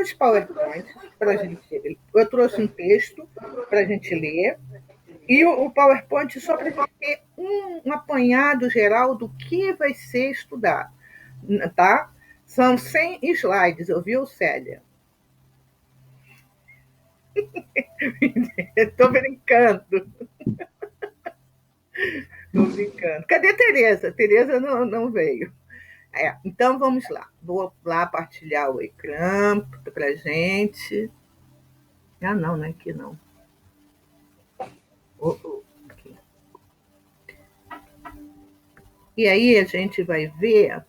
os PowerPoints para a gente. Eu trouxe um texto para a gente ler. E o PowerPoint só para a gente ter um apanhado geral do que vai ser estudado. Tá? São 100 slides, ouviu, Célia? Estou brincando. Estou brincando. Cadê Tereza? Tereza não veio. Então vamos lá. Vou lá partilhar o ecrã para a gente. Não é aqui não. Aqui. E aí a gente vai ver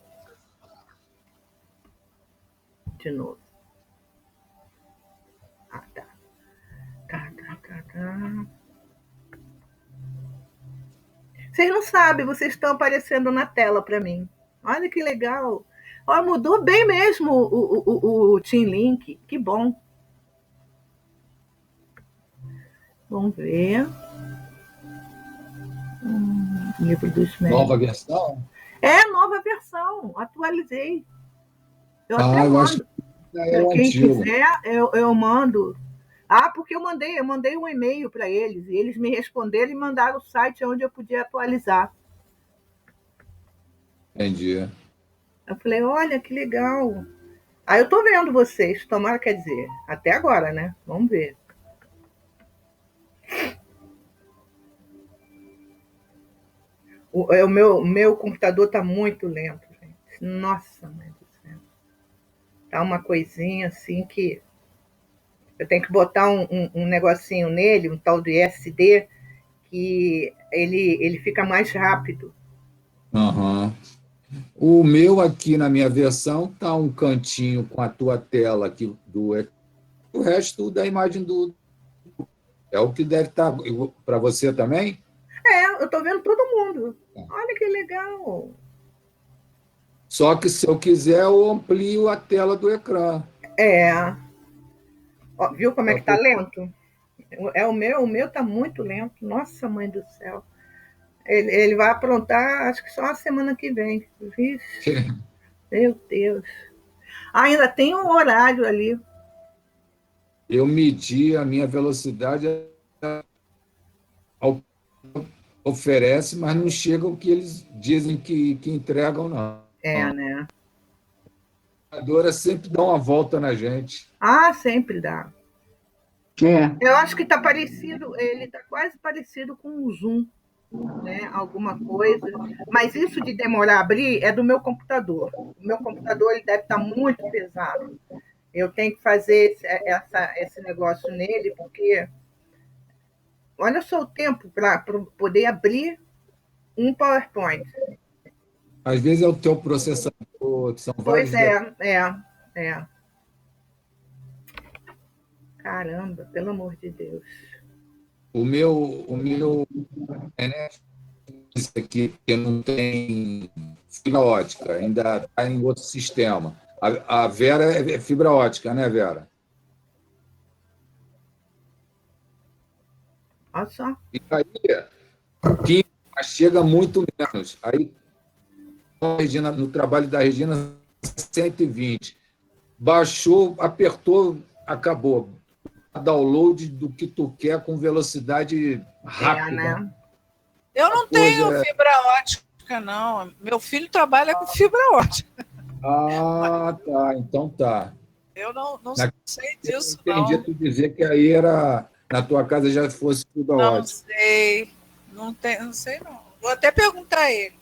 de novo. Tá. Vocês não sabem, vocês estão aparecendo na tela para mim. Olha que legal. Ó, mudou bem mesmo o Team Link. Que bom. Vamos ver. Livro dos Médicos. Nova versão? Nova versão. Atualizei. Eu até eu mando. acho que quem antigo. quiser, eu mando. Porque eu mandei um e-mail para eles e eles me responderam e mandaram o site onde eu podia atualizar. Entendi. Eu falei, olha que legal. Aí eu tô vendo vocês, tomara, quer dizer, até agora, né? Vamos ver. O meu computador tá muito lento, gente. Nossa, mãe do céu. Tá uma coisinha assim que eu tenho que botar um negocinho nele, um tal de SD, que ele fica mais rápido. Uhum. O meu aqui na minha versão tá um cantinho com a tua tela aqui o resto da imagem do é o que deve estar para você também? Eu tô vendo todo mundo. Olha que legal. Só que se eu quiser eu amplio a tela do ecrã. Ó, viu como é que tá lento? O meu tá muito lento. Nossa, mãe do céu. Ele vai aprontar, acho que só a semana que vem. Vixe, meu Deus. Ainda tem um horário ali. Eu medi a minha velocidade ao oferece, mas não chega o que eles dizem que entregam, não. Né? A computadora sempre dá uma volta na gente. Sempre dá. Eu acho que tá parecido, ele tá quase parecido com um Zoom, né? Alguma coisa. Mas isso de demorar a abrir é do meu computador. O meu computador ele deve estar muito pesado. Eu tenho que fazer esse negócio nele, porque olha só o tempo para poder abrir um PowerPoint. Às vezes é o teu processador, são Pois vários é. Caramba, pelo amor de Deus. O meu isso aqui que não tem fibra ótica, ainda está em outro sistema. A Vera é fibra ótica, né, Vera? Olha só. E aí, mas chega muito menos. Aí, no trabalho da Regina, 120. Baixou, apertou, acabou. Download do que tu quer com velocidade rápida. Né? Eu não tenho fibra ótica, não. Meu filho trabalha com fibra ótica. Tá. Então tá. Eu não sei disso, eu entendi tu dizer que aí era na tua casa já fosse fibra ótica. Não sei não. Vou até perguntar a ele.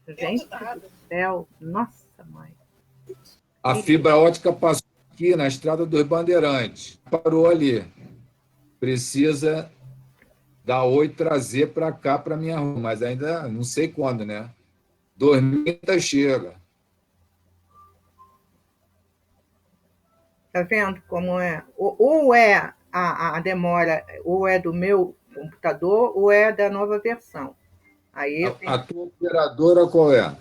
Gente do céu, nossa mãe. A fibra ótica passou aqui na Estrada dos Bandeirantes. Parou ali. Precisa dar oi trazer para cá, para minha rua, mas ainda não sei quando, né? 2030 chega. Tá vendo como é? Ou é a demora, ou é do meu computador, ou é da nova versão. Aí a tua operadora qual é?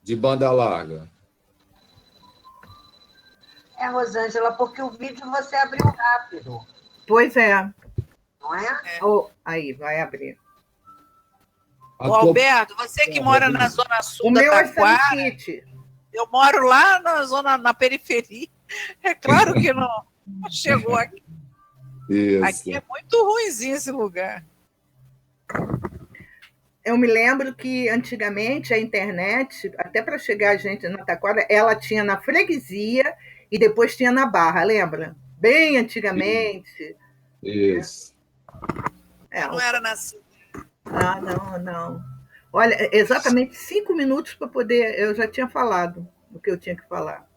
De banda larga? Rosângela, porque o vídeo você abriu rápido. Pois é. Não é? Aí, vai abrir. Alberto, você que mora na Zona Sul da Taquara... O meu é Summit. Eu moro lá na zona, na periferia. É claro que não chegou aqui. Isso. Aqui é muito ruinzinho esse lugar. Eu me lembro que antigamente a internet, até para chegar a gente na Taquara, ela tinha na freguesia e depois tinha na Barra, lembra? Bem antigamente. Isso. Eu não era nascida. Ah, não. Olha, exatamente 5 minutos para poder. Eu já tinha falado o que eu tinha que falar.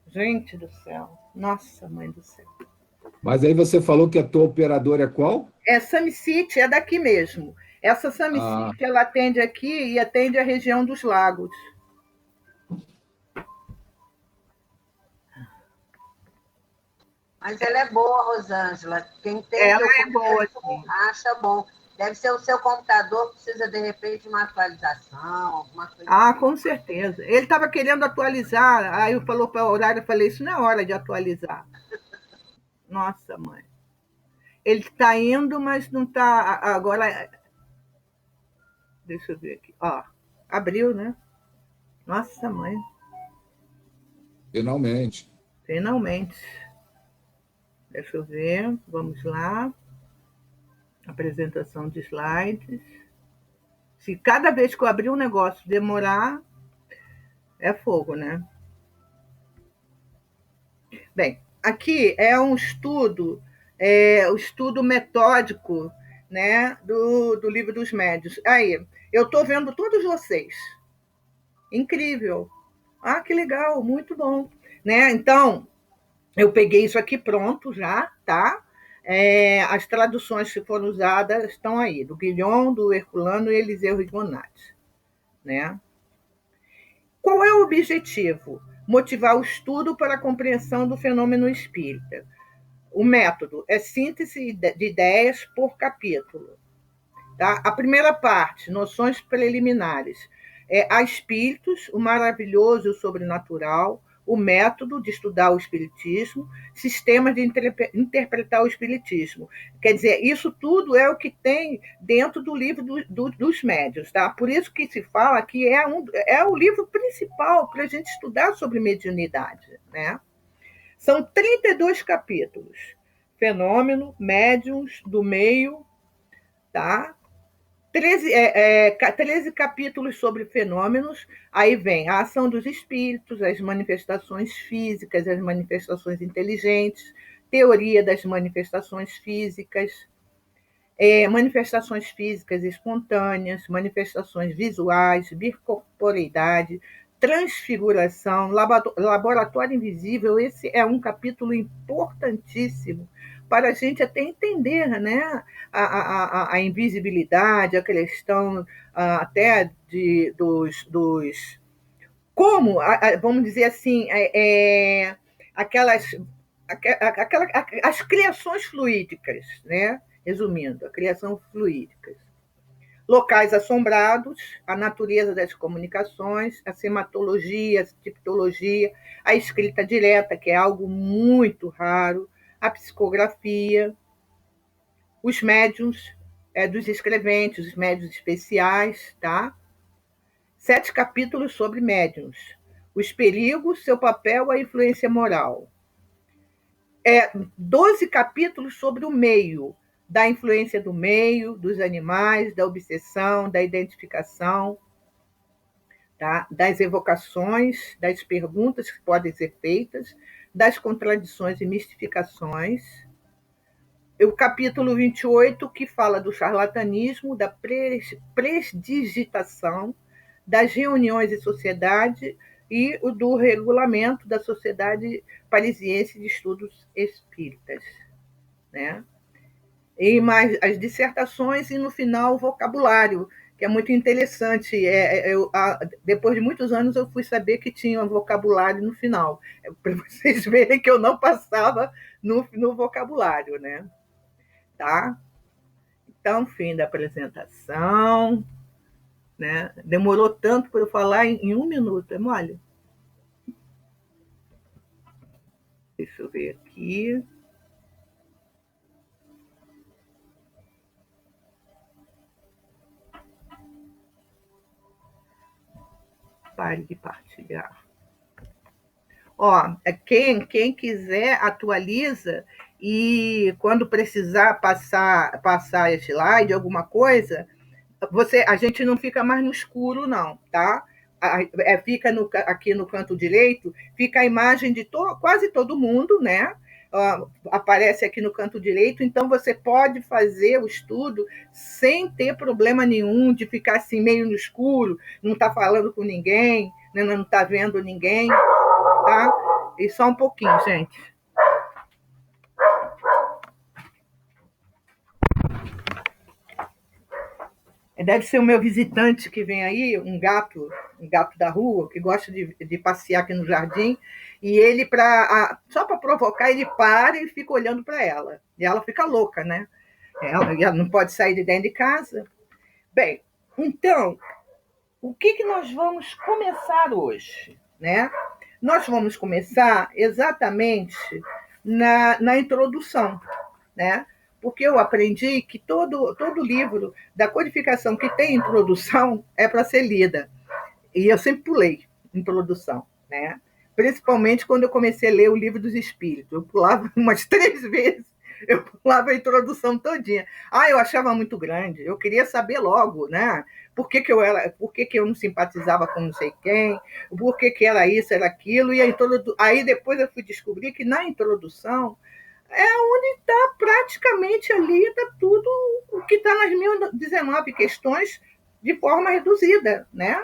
Gente do céu. Nossa, mãe do céu. Mas aí você falou que a tua operadora é qual? É Samicity, é daqui mesmo. Essa Samicity, ela atende aqui e atende a região dos lagos. Mas ela é boa, Rosângela. Quem tem Ela que é boa, sim. acha bom. Deve ser o seu computador, precisa, de repente, de uma atualização, alguma coisa Ah, assim. com certeza. Ele estava querendo atualizar, aí eu falou para a horário, eu falei, isso não é hora de atualizar. Nossa, mãe. Ele está indo, mas não está. Agora, deixa eu ver aqui. Ó, abriu, né? Nossa, mãe. Finalmente. Finalmente. Deixa eu ver. Vamos lá. Apresentação de slides. Se cada vez que eu abrir um negócio demorar, é fogo, né? Bem, aqui é um estudo, o estudo metódico, né, do Livro dos Médios. Aí, eu estou vendo todos vocês. Incrível. Ah, que legal, muito bom. Né? Então, eu peguei isso aqui pronto já, tá? As traduções que foram usadas estão aí, do Guilhom, do Herculano e Eliseu Rigonati. Né? Qual é o objetivo? Motivar o estudo para a compreensão do fenômeno espírita. O método é síntese de ideias por capítulo. Tá? A primeira parte, noções preliminares, há espíritos, o maravilhoso e o sobrenatural, o método de estudar o espiritismo, sistemas de interpretar o espiritismo. Quer dizer, isso tudo é o que tem dentro do livro dos médiuns. Tá? Por isso que se fala que é o livro principal para a gente estudar sobre mediunidade. Né? São 32 capítulos. Fenômeno, médiuns, do meio, tá? 13 capítulos sobre fenômenos, aí vem a ação dos espíritos, as manifestações físicas, as manifestações inteligentes, teoria das manifestações físicas, manifestações físicas espontâneas, manifestações visuais, bicorporeidade, transfiguração, laboratório invisível. Esse é um capítulo importantíssimo para a gente até entender, né, a invisibilidade, a questão até dos como, vamos dizer assim, aquelas, as criações fluídicas, né? Resumindo, a criação fluídica. Locais assombrados, a natureza das comunicações, a sematologia, a tipologia, a escrita direta, que é algo muito raro, a psicografia, os médiums dos escreventes, os médiums especiais, tá? 7 capítulos sobre médiums. Os perigos, seu papel, a influência moral. 12 capítulos sobre o meio, da influência do meio, dos animais, da obsessão, da identificação, tá? Das evocações, das perguntas que podem ser feitas, das contradições e mistificações. O capítulo 28, que fala do charlatanismo, da presdigitação, das reuniões de sociedade e o do regulamento da Sociedade Parisiense de Estudos Espíritas. Né? E mais as dissertações e, no final, o vocabulário, que é muito interessante. Depois de muitos anos, eu fui saber que tinha um vocabulário no final, para vocês verem que eu não passava no vocabulário. Né? Tá? Então, fim da apresentação. Né? Demorou tanto para eu falar em 1 minuto, é mole? Deixa eu ver aqui. Pare de partilhar. Ó, quem quiser, atualiza, e quando precisar passar slide, alguma coisa, a gente não fica mais no escuro, não, tá? Fica aqui no canto direito, fica a imagem de quase todo mundo, né? Aparece aqui no canto direito, então você pode fazer o estudo sem ter problema nenhum de ficar assim meio no escuro, não está falando com ninguém, né? Não está vendo ninguém, tá? E só um pouquinho, gente. Deve ser o meu visitante que vem aí, um gato da rua, que gosta de passear aqui no jardim, e ele, só para provocar, ele para e fica olhando para ela. E ela fica louca, né? Ela não pode sair de dentro de casa. Bem, então, o que nós vamos começar hoje, né? Nós vamos começar exatamente na introdução, né? Porque eu aprendi que todo livro da codificação que tem introdução é para ser lida. E eu sempre pulei introdução, né? Principalmente quando eu comecei a ler o Livro dos Espíritos. Eu pulava umas 3 vezes, eu pulava a introdução todinha. Eu achava muito grande, eu queria saber logo, né? Por que eu não simpatizava com não sei quem, por que era isso, era aquilo, e aí depois eu fui descobrir que na introdução é onde está praticamente ali, está tudo o que está nas 1019 questões de forma reduzida, né?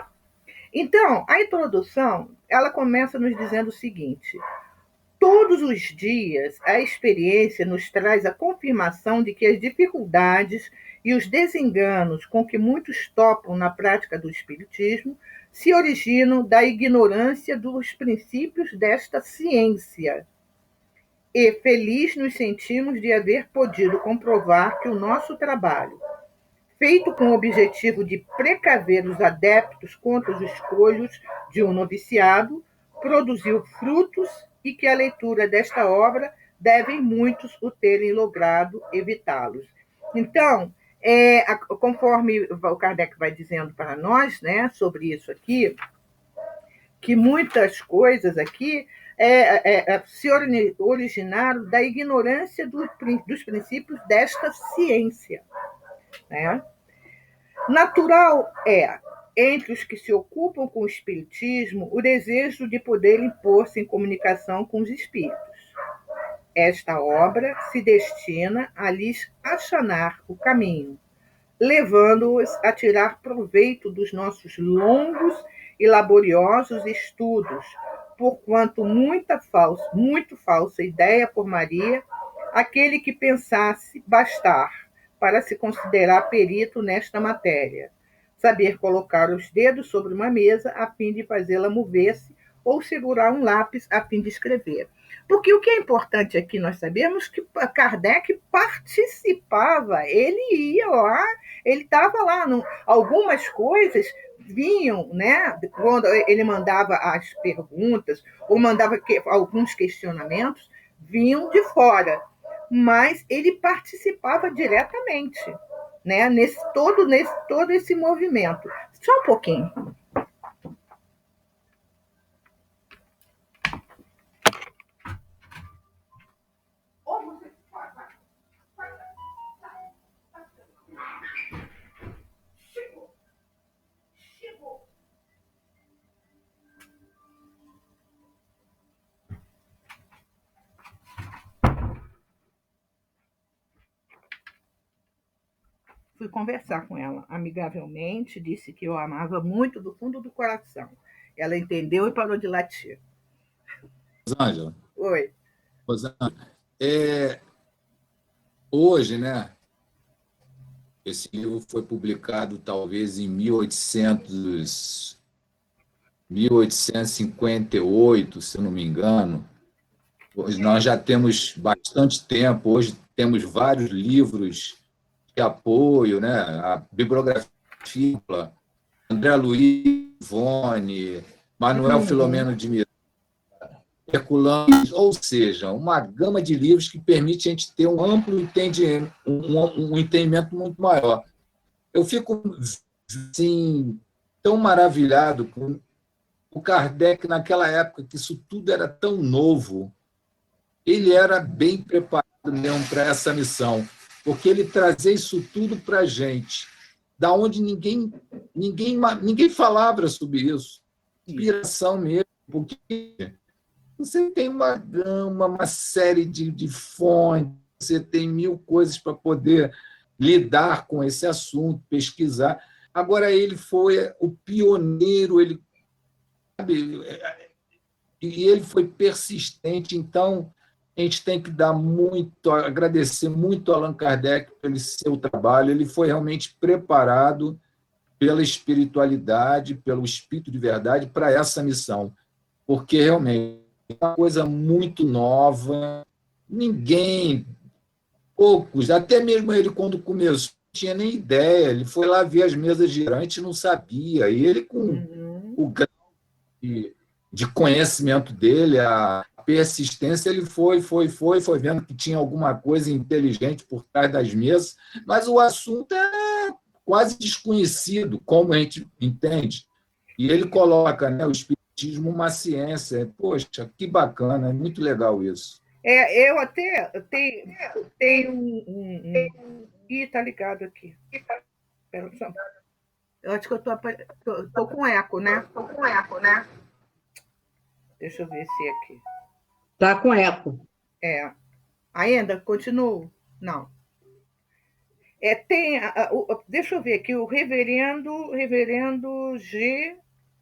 Então, a introdução, ela começa nos dizendo o seguinte: todos os dias a experiência nos traz a confirmação de que as dificuldades e os desenganos com que muitos topam na prática do espiritismo se originam da ignorância dos princípios desta ciência. E feliz nos sentimos de haver podido comprovar que o nosso trabalho, feito com o objetivo de precaver os adeptos contra os escolhos de um noviciado, produziu frutos e que a leitura desta obra devem muitos o terem logrado evitá-los. Então, conforme o Kardec vai dizendo para nós, né, sobre isso aqui, que muitas coisas aqui se originaram da ignorância dos princípios desta ciência, né? Natural é, entre os que se ocupam com o espiritismo, o desejo de poder impor-se em comunicação com os espíritos. Esta obra se destina a lhes achanar o caminho, levando-os a tirar proveito dos nossos longos e laboriosos estudos, porquanto muito falsa ideia formaria aquele que pensasse bastar para se considerar perito nesta matéria, saber colocar os dedos sobre uma mesa a fim de fazê-la mover-se ou segurar um lápis a fim de escrever. Porque o que é importante aqui nós sabemos que Kardec participava, ele ia lá, ele estava lá, algumas coisas vinham, né, quando ele mandava as perguntas ou mandava alguns questionamentos, vinham de fora, mas ele participava diretamente, né, nesse todo esse movimento. Só um pouquinho. Fui conversar com ela amigavelmente, disse que eu amava muito do fundo do coração. Ela entendeu e parou de latir. Rosângela. Oi. Rosângela, hoje, né? Esse livro foi publicado talvez em 1858, se eu não me engano. Hoje nós já temos bastante tempo, hoje temos vários livros de apoio, né? A bibliografia, André Luiz, Ivone, Manuel Filomeno de Miranda, Herculano, ou seja, uma gama de livros que permite a gente ter um amplo entendimento, um entendimento muito maior. Eu fico assim, tão maravilhado com o Kardec, naquela época, que isso tudo era tão novo, ele era bem preparado mesmo para essa missão, porque ele trazia isso tudo para a gente, da onde ninguém falava sobre isso. Inspiração mesmo, porque você tem uma gama, uma série de fontes, você tem 1000 coisas para poder lidar com esse assunto, pesquisar. Agora, ele foi o pioneiro, ele, sabe, e ele foi persistente, então a gente tem que agradecer muito ao Allan Kardec pelo seu trabalho, ele foi realmente preparado pela espiritualidade, pelo espírito de verdade para essa missão, porque realmente é uma coisa muito nova, ninguém, poucos, até mesmo ele quando começou, não tinha nem ideia, ele foi lá ver as mesas girantes, não sabia, e ele com o grau de conhecimento dele, a persistência, ele foi vendo que tinha alguma coisa inteligente por trás das mesas, mas o assunto é quase desconhecido, como a gente entende. E ele coloca, né, o espiritismo uma ciência. Poxa, que bacana, é muito legal isso. Eu até tenho Ih, tá ligado aqui. Espera só. Eu acho que eu tô com eco, né? Deixa eu ver se é aqui. Tá com eco. Ainda? Continuo? Não. Deixa eu ver aqui, o reverendo G.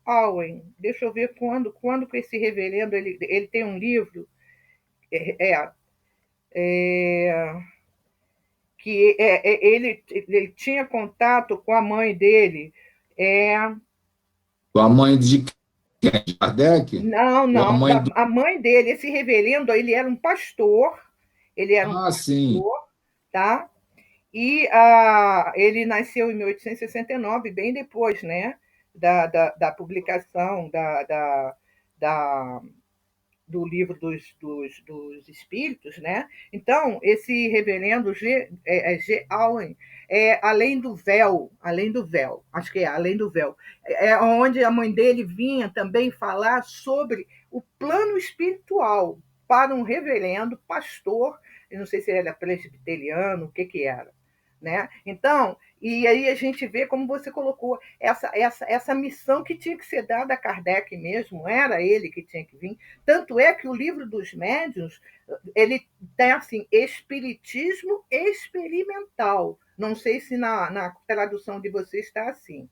Owen. Deixa eu ver quando que esse reverendo ele tem um livro que ele tinha contato com a mãe dele. Com a mãe de quem? De Kardec? Não, a mãe dele, esse reverendo, ele era um pastor, Sim. Tá? E ele nasceu em 1869, bem depois, né, da publicação do livro dos espíritos, né? Então, esse reverendo G. Owen além do véu, acho que além do véu, onde a mãe dele vinha também falar sobre o plano espiritual para um reverendo pastor, eu não sei se ele era presbiteriano, o que era, né? Então, e aí a gente vê, como você colocou, essa missão que tinha que ser dada a Kardec mesmo, era ele que tinha que vir. Tanto é que o livro dos médiuns, ele tem assim, espiritismo experimental. Não sei se na tradução de vocês está assim.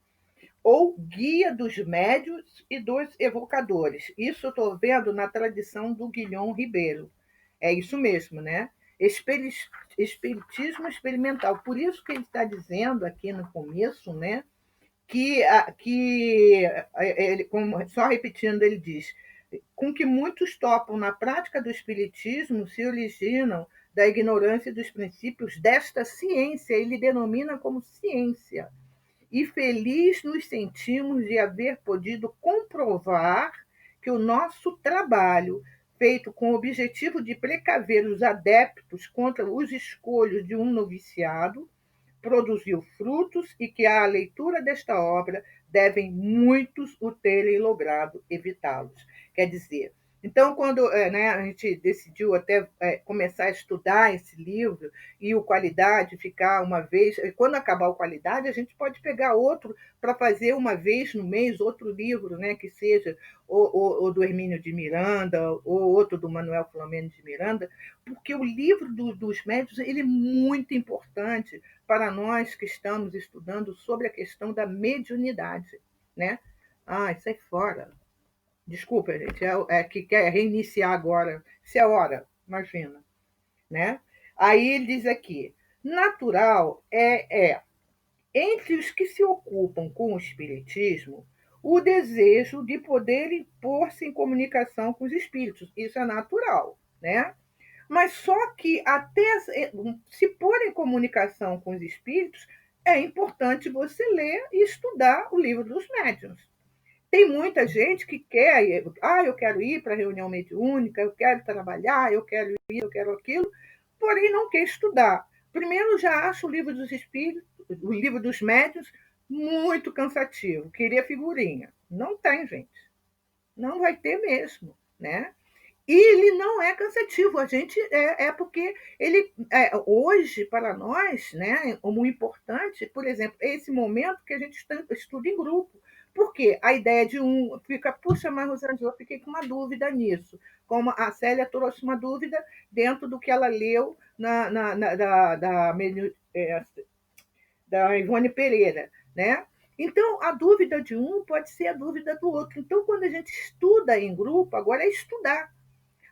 Ou guia dos médiuns e dos evocadores. Isso eu estou vendo na tradição do Guilhom Ribeiro. É isso mesmo, né? Espiritismo experimental. Por isso que ele está dizendo aqui no começo, né, que ele, só repetindo, ele diz: com que muitos topam na prática do espiritismo se originam da ignorância dos princípios desta ciência, ele denomina como ciência. E feliz nos sentimos de haver podido comprovar que o nosso trabalho, feito com o objetivo de precaver os adeptos contra os escolhos de um noviciado, produziu frutos e que à leitura desta obra devem muitos o terem logrado evitá-los. Quer dizer, então, quando a gente decidiu até começar a estudar esse livro e o Qualidade ficar uma vez, quando acabar o Qualidade, a gente pode pegar outro para fazer uma vez no mês, outro livro, né, que seja ou do Hermínio de Miranda, ou outro do Manuel Filomeno de Miranda, porque o livro dos médiuns ele é muito importante para nós que estamos estudando sobre a questão da mediunidade, né? Sai fora. Desculpa, gente, que quer reiniciar agora. Se é hora, imagina, né? Aí ele diz aqui, natural entre os que se ocupam com o espiritismo, o desejo de poder impor-se em comunicação com os espíritos. Isso é natural, né? Mas só que até se pôr em comunicação com os espíritos, é importante você ler e estudar o livro dos médiuns. Tem muita gente que quer, eu quero ir para a reunião mediúnica, eu quero trabalhar, eu quero isso, eu quero aquilo, porém não quer estudar. Primeiro, já acho o livro dos espíritos, o livro dos médiuns, muito cansativo. Queria figurinha. Não tem, gente. não vai ter mesmo, né? E ele não é cansativo, a gente porque ele hoje para nós, né, como importante, por exemplo, é esse momento que a gente estuda em grupo, porque a ideia de um fica, puxa, mas Rosângela, eu fiquei com uma dúvida nisso, como a Célia trouxe uma dúvida dentro do que ela leu da Ivone Pereira, né? Então, a dúvida de um pode ser a dúvida do outro. Então, quando a gente estuda em grupo, agora é estudar.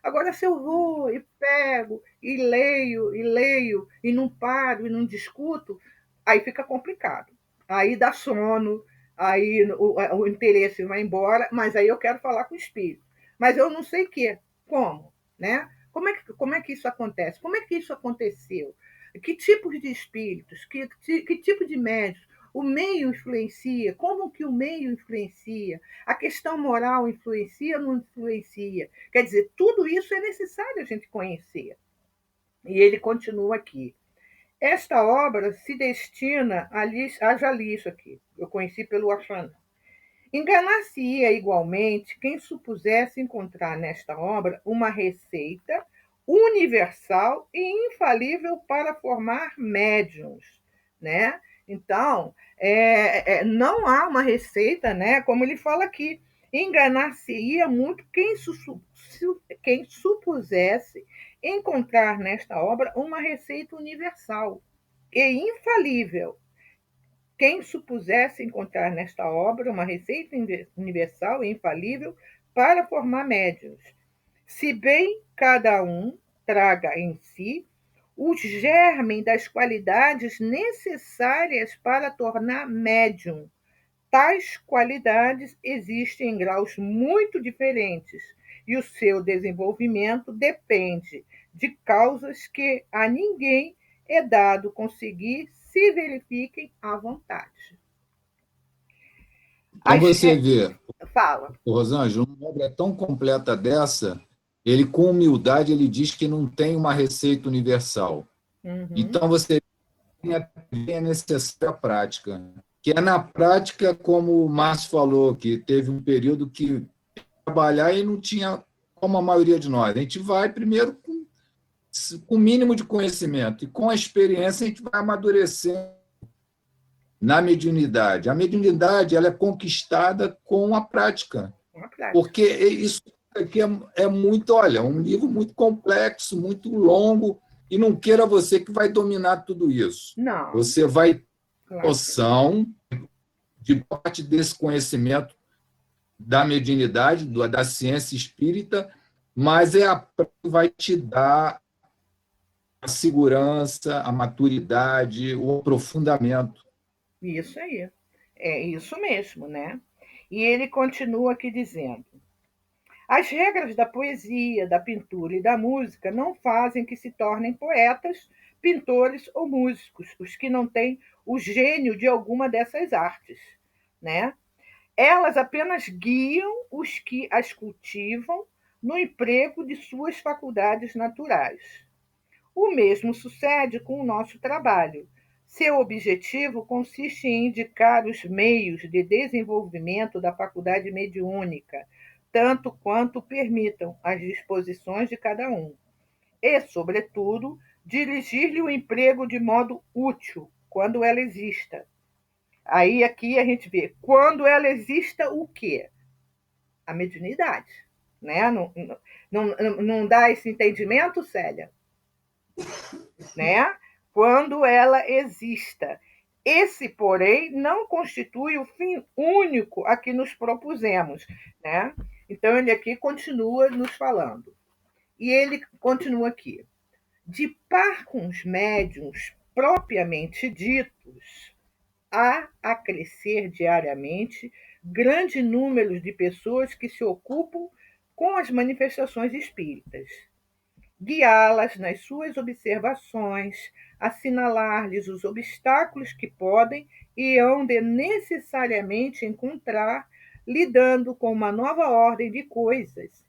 Agora, se eu vou e pego, e leio, e não paro, e não discuto, aí fica complicado. Aí dá sono, aí o interesse vai embora, mas aí eu quero falar com o espírito. Mas eu não sei o quê. Como? Né? Como é que isso acontece? Como é que isso aconteceu? Que tipos de espíritos? Que tipo de médios? O meio influencia? Como que o meio influencia? A questão moral influencia ou não influencia? Quer dizer, tudo isso é necessário a gente conhecer. E ele continua aqui. Esta obra se destina já li isso aqui, eu conheci pelo Axana. Enganar-se-ia igualmente quem supusesse encontrar nesta obra uma receita universal e infalível para formar médiums, né? Então, não há uma receita, né? Como ele fala aqui, enganar-se-ia muito quem supusesse encontrar nesta obra uma receita universal e infalível. Quem supusesse encontrar nesta obra uma receita universal e infalível para formar médiuns, se bem cada um traga em si o germe das qualidades necessárias para tornar médium. Tais qualidades existem em graus muito diferentes e o seu desenvolvimento depende de causas que a ninguém é dado conseguir se verifiquem à vontade. Então você vê, Fala. o Rosângela, uma obra tão completa dessa, ele com humildade ele diz que não tem uma receita universal. Uhum. Então você é necessária a prática, que é na prática, como o Márcio falou, que teve um período que trabalhar e não tinha como a maioria de nós. A gente vai primeiro com o mínimo de conhecimento e com a experiência a gente vai amadurecendo na mediunidade. A mediunidade ela é conquistada com a prática, porque isso aqui é muito, olha, um livro muito complexo, muito longo, e não queira você que vai dominar tudo isso. Não. Você vai ter noção de parte desse conhecimento da mediunidade, da ciência espírita, mas é a prática que vai te dar a segurança, a maturidade, o aprofundamento. Isso aí. É isso mesmo, né? E ele continua aqui dizendo: as regras da poesia, da pintura e da música não fazem que se tornem poetas, pintores ou músicos os que não têm o gênio de alguma dessas artes, né? Elas apenas guiam os que as cultivam no emprego de suas faculdades naturais. O mesmo sucede com o nosso trabalho. Seu objetivo consiste em indicar os meios de desenvolvimento da faculdade mediúnica, tanto quanto permitam as disposições de cada um, e, sobretudo, dirigir-lhe o emprego de modo útil, quando ela exista. Aí aqui a gente vê, quando ela exista o quê? A mediunidade. Né? Não dá esse entendimento, Célia? Né? Quando ela exista. Esse, porém, não constitui o fim único a que nos propusemos. Né? Então, ele aqui continua nos falando. E ele continua aqui. De par com os médiuns propriamente ditos, há a crescer diariamente grande número de pessoas que se ocupam com as manifestações espíritas, guiá-las nas suas observações, assinalar-lhes os obstáculos que podem e hão de necessariamente encontrar, lidando com uma nova ordem de coisas,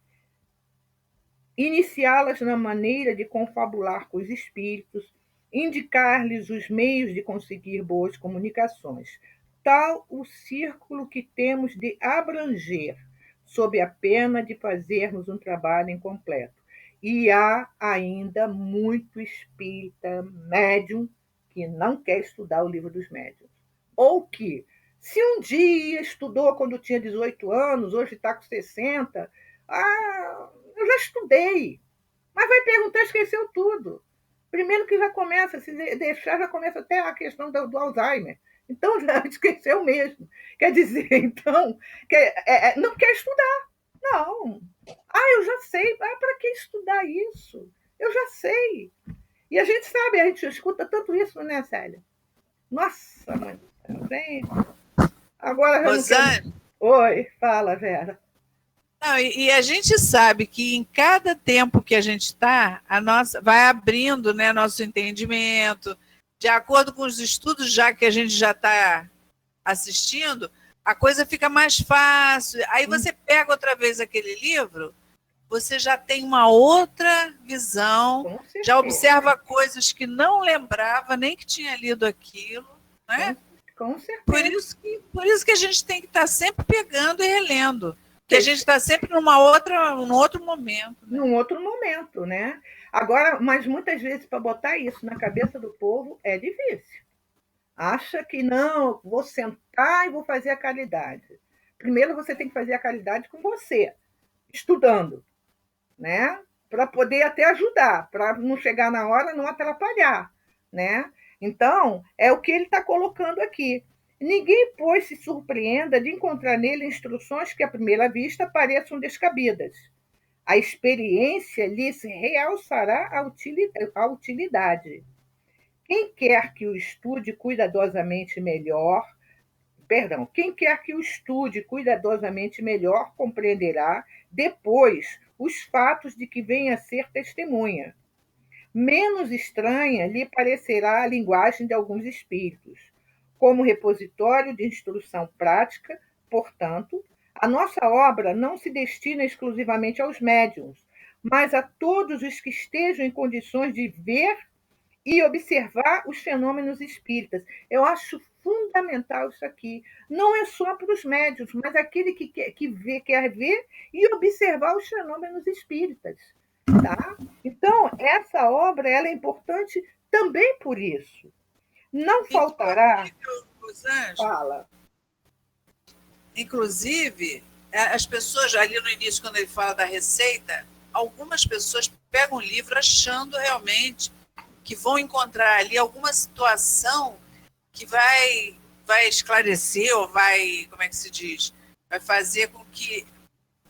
iniciá-las na maneira de confabular com os espíritos, indicar-lhes os meios de conseguir boas comunicações. Tal o círculo que temos de abranger, sob a pena de fazermos um trabalho incompleto. E há ainda muito espírita médium que não quer estudar o livro dos médiuns. Ou que, se um dia estudou quando tinha 18 anos, hoje está com 60, eu já estudei. Mas vai perguntar, esqueceu tudo. Primeiro que já começa, se deixar, já começa até a questão do Alzheimer. Então, já esqueceu mesmo. Quer dizer, então, não quer estudar. Não. Eu já sei. Para que estudar isso? Eu já sei. E a gente sabe, a gente escuta tanto isso, né, Célia? Nossa, mãe. Gente. Agora já Rosane, não quero... Oi, fala, Vera. Não, e a gente sabe que em cada tempo que a gente está, a nossa vai abrindo, né, nosso entendimento, de acordo com os estudos já que a gente já está assistindo, a coisa fica mais fácil. Aí você pega outra vez aquele livro, você já tem uma outra visão, já observa coisas que não lembrava nem que tinha lido aquilo, né? Com certeza. Por isso que a gente tem que estar sempre pegando e relendo. Que a gente está sempre num outro momento. Né? Num outro momento, né? Agora, mas muitas vezes, para botar isso na cabeça do povo, é difícil. Acha que não, vou sentar e vou fazer a caridade. Primeiro você tem que fazer a caridade com você, estudando, né? Para poder até ajudar, para não chegar na hora não atrapalhar, né? Então, é o que ele está colocando aqui. Ninguém, pois, se surpreenda de encontrar nele instruções que, à primeira vista, pareçam descabidas. A experiência lhes realçará a utilidade. Quem quer que o estude cuidadosamente melhor, compreenderá depois os fatos de que vem a ser testemunha. Menos estranha lhe parecerá a linguagem de alguns espíritos. Como repositório de instrução prática, portanto, a nossa obra não se destina exclusivamente aos médiuns, mas a todos os que estejam em condições de ver e observar os fenômenos espíritas. Eu acho fundamental isso aqui. Não é só para os médiuns, mas aquele que quer ver e observar os fenômenos espíritas. Tá? Então, essa obra ela é importante também por isso. Não faltará... Fala. Inclusive, as pessoas, ali no início, quando ele fala da receita, algumas pessoas pegam o livro achando realmente que vão encontrar ali alguma situação que vai esclarecer ou vai, como é que se diz, vai fazer com que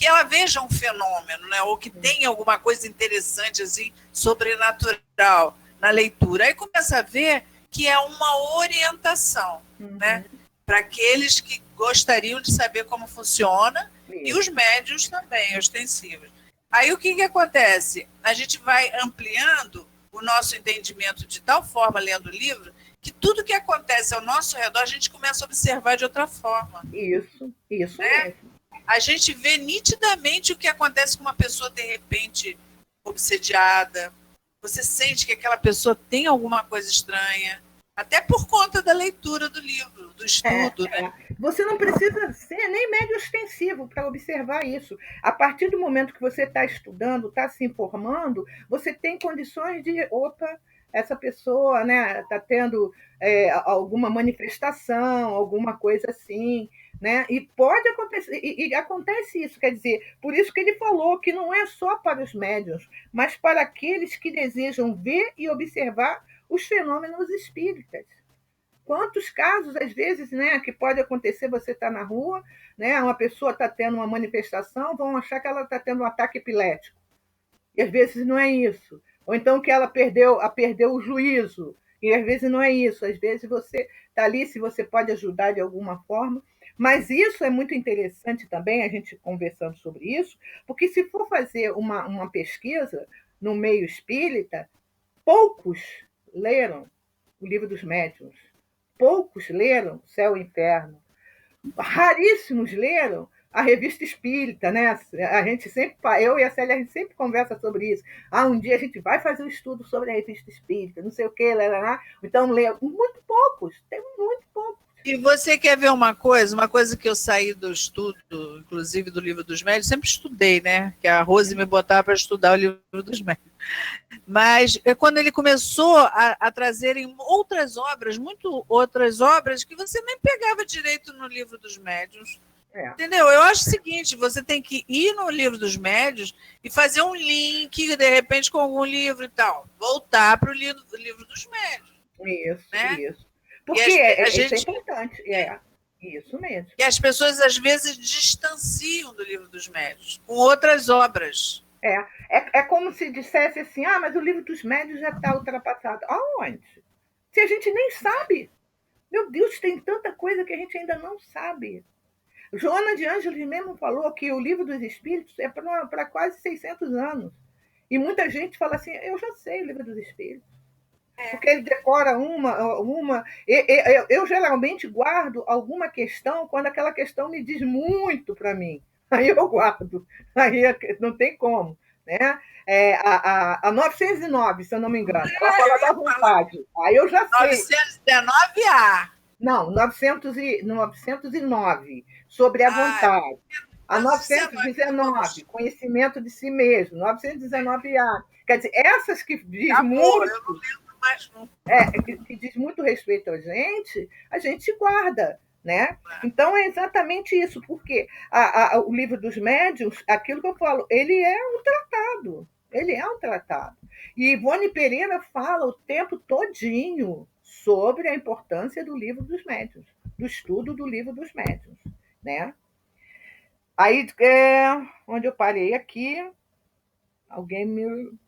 ela veja um fenômeno, né? Ou que tenha alguma coisa interessante, assim, sobrenatural na leitura. Aí começa a ver que é uma orientação, né? Para aqueles que gostariam de saber como funciona, e os médios também, ostensivos. Aí o que acontece? A gente vai ampliando o nosso entendimento de tal forma, lendo o livro, que tudo que acontece ao nosso redor, a gente começa a observar de outra forma. Isso né? mesmo. A gente vê nitidamente o que acontece com uma pessoa, de repente, obsediada. Você sente que aquela pessoa tem alguma coisa estranha, até por conta da leitura do livro, do estudo. Né? Você não precisa ser nem médio ostensivo para observar isso. A partir do momento que você está estudando, está se informando, você tem condições de... essa pessoa está tendo alguma manifestação, alguma coisa assim, né? E pode acontecer, e acontece isso, quer dizer, por isso que ele falou que não é só para os médiuns, mas para aqueles que desejam ver e observar os fenômenos espíritas. Quantos casos, às vezes, né, que pode acontecer, você está na rua, né, uma pessoa está tendo uma manifestação, vão achar que ela está tendo um ataque epilético. E às vezes não é isso. Ou então que ela perdeu o juízo. E às vezes não é isso. Às vezes você está ali, se você pode ajudar de alguma forma. Mas isso é muito interessante também, a gente conversando sobre isso, porque se for fazer uma pesquisa no meio espírita, poucos leram o Livro dos Médiuns. Poucos leram Céu e Inferno. Raríssimos leram a Revista Espírita, né? A gente sempre, eu e a Célia, a gente sempre conversa sobre isso. Um dia a gente vai fazer um estudo sobre a Revista Espírita, não sei o quê, lá. Então, lê muito poucos, tem muito poucos. E você quer ver uma coisa que eu saí do estudo, inclusive do Livro dos Médiuns, sempre estudei, né? Que a Rose me botava para estudar o Livro dos Médiuns. Mas quando ele começou a trazerem outras obras, muito outras obras, que você nem pegava direito no Livro dos Médiuns. Entendeu? Eu acho o seguinte, você tem que ir no Livro dos Médiuns e fazer um link, de repente, com algum livro e tal. Voltar para o livro dos Médiuns. Isso, né? isso. Porque isso é importante. Isso mesmo. E as pessoas, às vezes, distanciam do Livro dos Médiuns com outras obras. É como se dissesse assim, mas o Livro dos Médiuns já está ultrapassado. Aonde? Se a gente nem sabe. Meu Deus, tem tanta coisa que a gente ainda não sabe. Joana de Ângeles mesmo falou que o Livro dos Espíritos é para quase 600 anos. E muita gente fala assim, eu já sei o Livro dos Espíritos. Porque ele decora uma. Eu geralmente guardo alguma questão quando aquela questão me diz muito para mim. Aí eu guardo. Aí não tem como. Né? A 909, se eu não me engano. Ela fala da vontade. Aí eu já sei. 919A. Não, 909, sobre a vontade. A 919, conhecimento de si mesmo. 919A. Quer dizer, essas que diz muito. Eu não lembro mais, não. Que diz muito respeito a gente guarda. Né? Então, é exatamente isso, porque o Livro dos Médiuns, aquilo que eu falo, ele é um tratado. Ele é um tratado. E Ivone Pereira fala o tempo todinho sobre a importância do Livro dos Médiuns, do estudo do Livro dos Médiuns. Né? Aí, onde eu parei aqui, alguém me...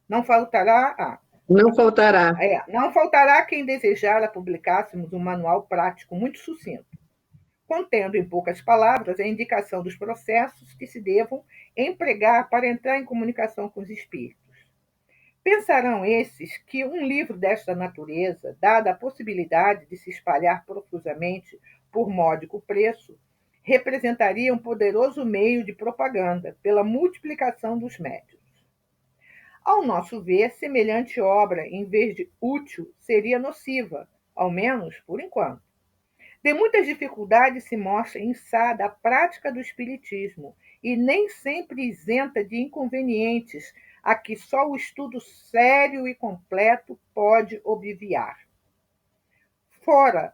Não faltará... Não faltará. Não faltará quem desejar publicássemos um manual prático muito sucinto, contendo, em poucas palavras, a indicação dos processos que se devam empregar para entrar em comunicação com os espíritos. Pensarão esses que um livro desta natureza, dada a possibilidade de se espalhar profusamente por módico preço, representaria um poderoso meio de propaganda pela multiplicação dos médiuns. Ao nosso ver, semelhante obra, em vez de útil, seria nociva, ao menos por enquanto. De muitas dificuldades se mostra inçada a prática do espiritismo e nem sempre isenta de inconvenientes a que só o estudo sério e completo pode obviar. Fora,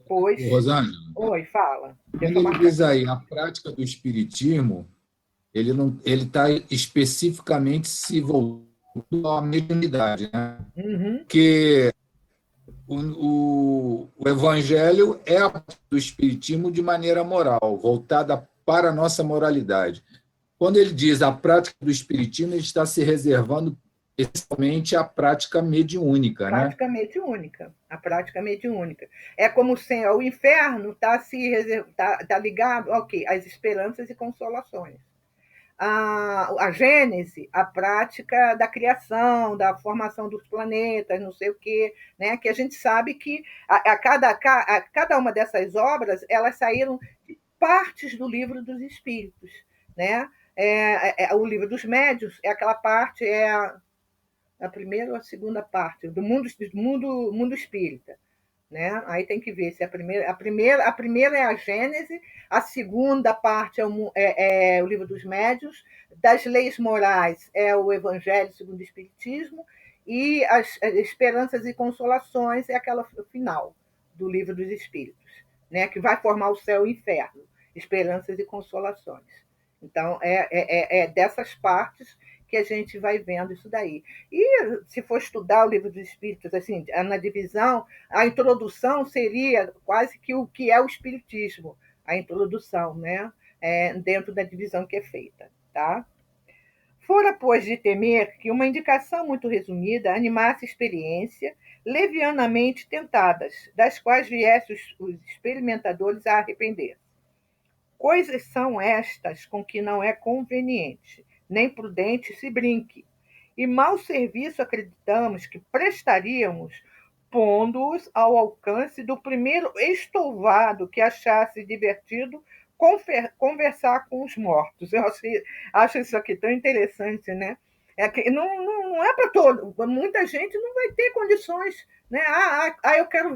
pois... Rosângela. Oi, fala. Quando ele diz aí, a prática do espiritismo, ele está especificamente se voltando à mediunidade, né? Uhum. Porque o evangelho é a prática do espiritismo de maneira moral, voltada para a nossa moralidade. Quando ele diz a prática do espiritismo, ele está se reservando especialmente à prática mediúnica, né? A prática mediúnica. É como se o inferno está ligado às esperanças e consolações. A Gênese, a prática da criação, da formação dos planetas, não sei o quê, né? Que a gente sabe que cada uma dessas obras elas saíram de partes do Livro dos Espíritos. Né? O Livro dos Médiuns é aquela parte, a primeira ou a segunda parte, do mundo espírita. Né? Aí tem que ver se a primeira é a Gênese, a segunda parte é o Livro dos Médiuns, das leis morais é o Evangelho segundo o Espiritismo, e as esperanças e consolações é aquela final do Livro dos Espíritos, né? Que vai formar o céu e o inferno, esperanças e consolações. Então, é dessas partes que a gente vai vendo isso daí. E se for estudar o Livro dos Espíritos, assim, na divisão, a introdução seria quase que o que é o Espiritismo, a introdução, né? Dentro da divisão que é feita. Tá? Fora, pois, de temer que uma indicação muito resumida animasse a experiência levianamente tentadas, das quais viessem os experimentadores a arrepender. Coisas são estas com que não é conveniente, nem prudente se brinque, e mau serviço acreditamos que prestaríamos, pondo-os ao alcance do primeiro estouvado que achasse divertido conversar com os mortos. Eu acho isso aqui tão interessante, né? Que não é para todo. Muita gente não vai ter condições, né? Eu quero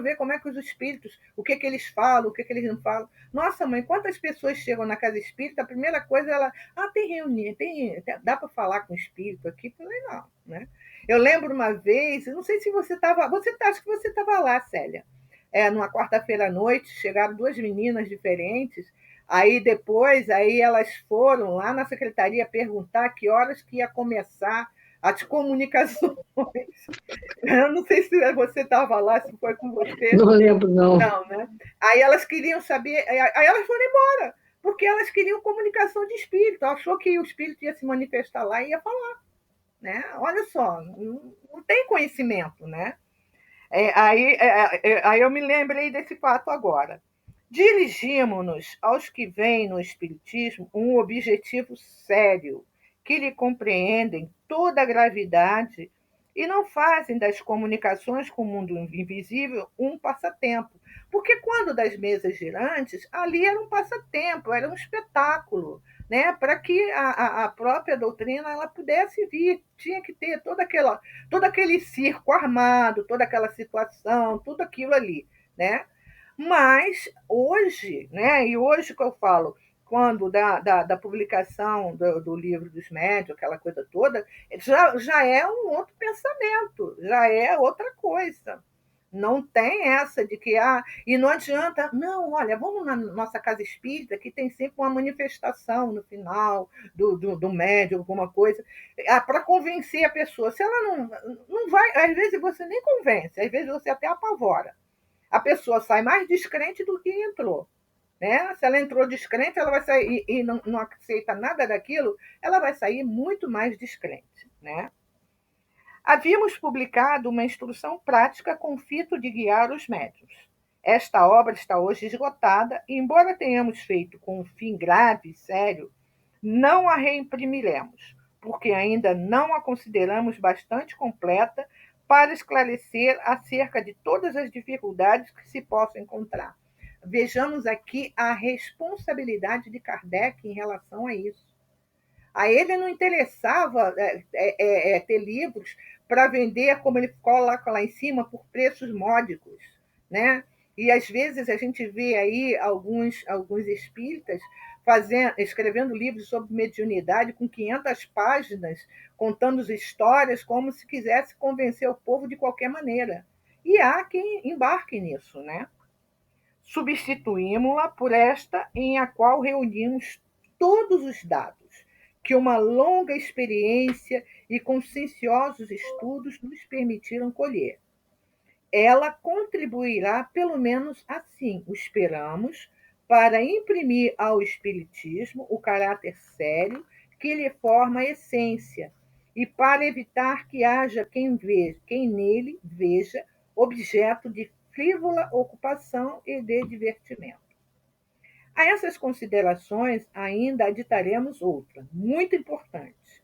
ver como é que os espíritos, o que eles falam, o que eles não falam. Nossa, mãe, quantas pessoas chegam na casa espírita, a primeira coisa ela, tem reunião, dá para falar com o espírito aqui? Eu falei, não, né? Eu lembro uma vez, não sei se você estava, acho que você estava lá, Célia, numa quarta-feira à noite, chegaram duas meninas diferentes, aí depois, aí elas foram lá na secretaria perguntar que horas que ia começar as comunicações. Eu não sei se você estava lá, se foi com você. Não lembro, não. Não, né? Aí elas queriam saber, aí elas foram embora, porque elas queriam comunicação de espírito, achou que o espírito ia se manifestar lá e ia falar. Né? Olha só, não tem conhecimento, né? Aí eu me lembrei desse fato agora. Dirigimos-nos aos que veem no Espiritismo um objetivo sério, que lhe compreendem toda a gravidade e não fazem das comunicações com o mundo invisível um passatempo. Porque quando das mesas girantes, ali era um passatempo, era um espetáculo, né? Para que a própria doutrina ela pudesse vir, tinha que ter todo aquele circo armado, toda aquela situação, tudo aquilo ali, né? Mas hoje, né? E hoje que eu falo, quando da publicação do livro dos médios, aquela coisa toda, já é um outro pensamento, já é outra coisa. Não tem essa de que, e não adianta, não, olha, vamos na nossa casa espírita, que tem sempre uma manifestação no final do médium, alguma coisa, para convencer a pessoa. Se ela não vai, às vezes você nem convence, às vezes você até apavora. A pessoa sai mais descrente do que entrou. Né? Se ela entrou descrente, ela vai sair e não aceita nada daquilo, ela vai sair muito mais descrente. Né? Havíamos publicado uma instrução prática com o fito de guiar os médiuns. Esta obra está hoje esgotada e, embora tenhamos feito com um fim grave e sério, não a reimprimiremos, porque ainda não a consideramos bastante completa para esclarecer acerca de todas as dificuldades que se possam encontrar. Vejamos aqui a responsabilidade de Kardec em relação a isso. A ele não interessava ter livros para vender, como ele coloca lá em cima, por preços módicos, né? E às vezes a gente vê aí alguns espíritas escrevendo livros sobre mediunidade com 500 páginas, contando histórias como se quisesse convencer o povo de qualquer maneira. E há quem embarque nisso, né? Substituímos-la por esta em a qual reunimos todos os dados que uma longa experiência e conscienciosos estudos nos permitiram colher. Ela contribuirá, pelo menos assim o esperamos, para imprimir ao Espiritismo o caráter sério que lhe forma a essência e para evitar que haja quem nele veja objeto de frívola ocupação e de divertimento. A essas considerações ainda aditaremos outra, muito importante.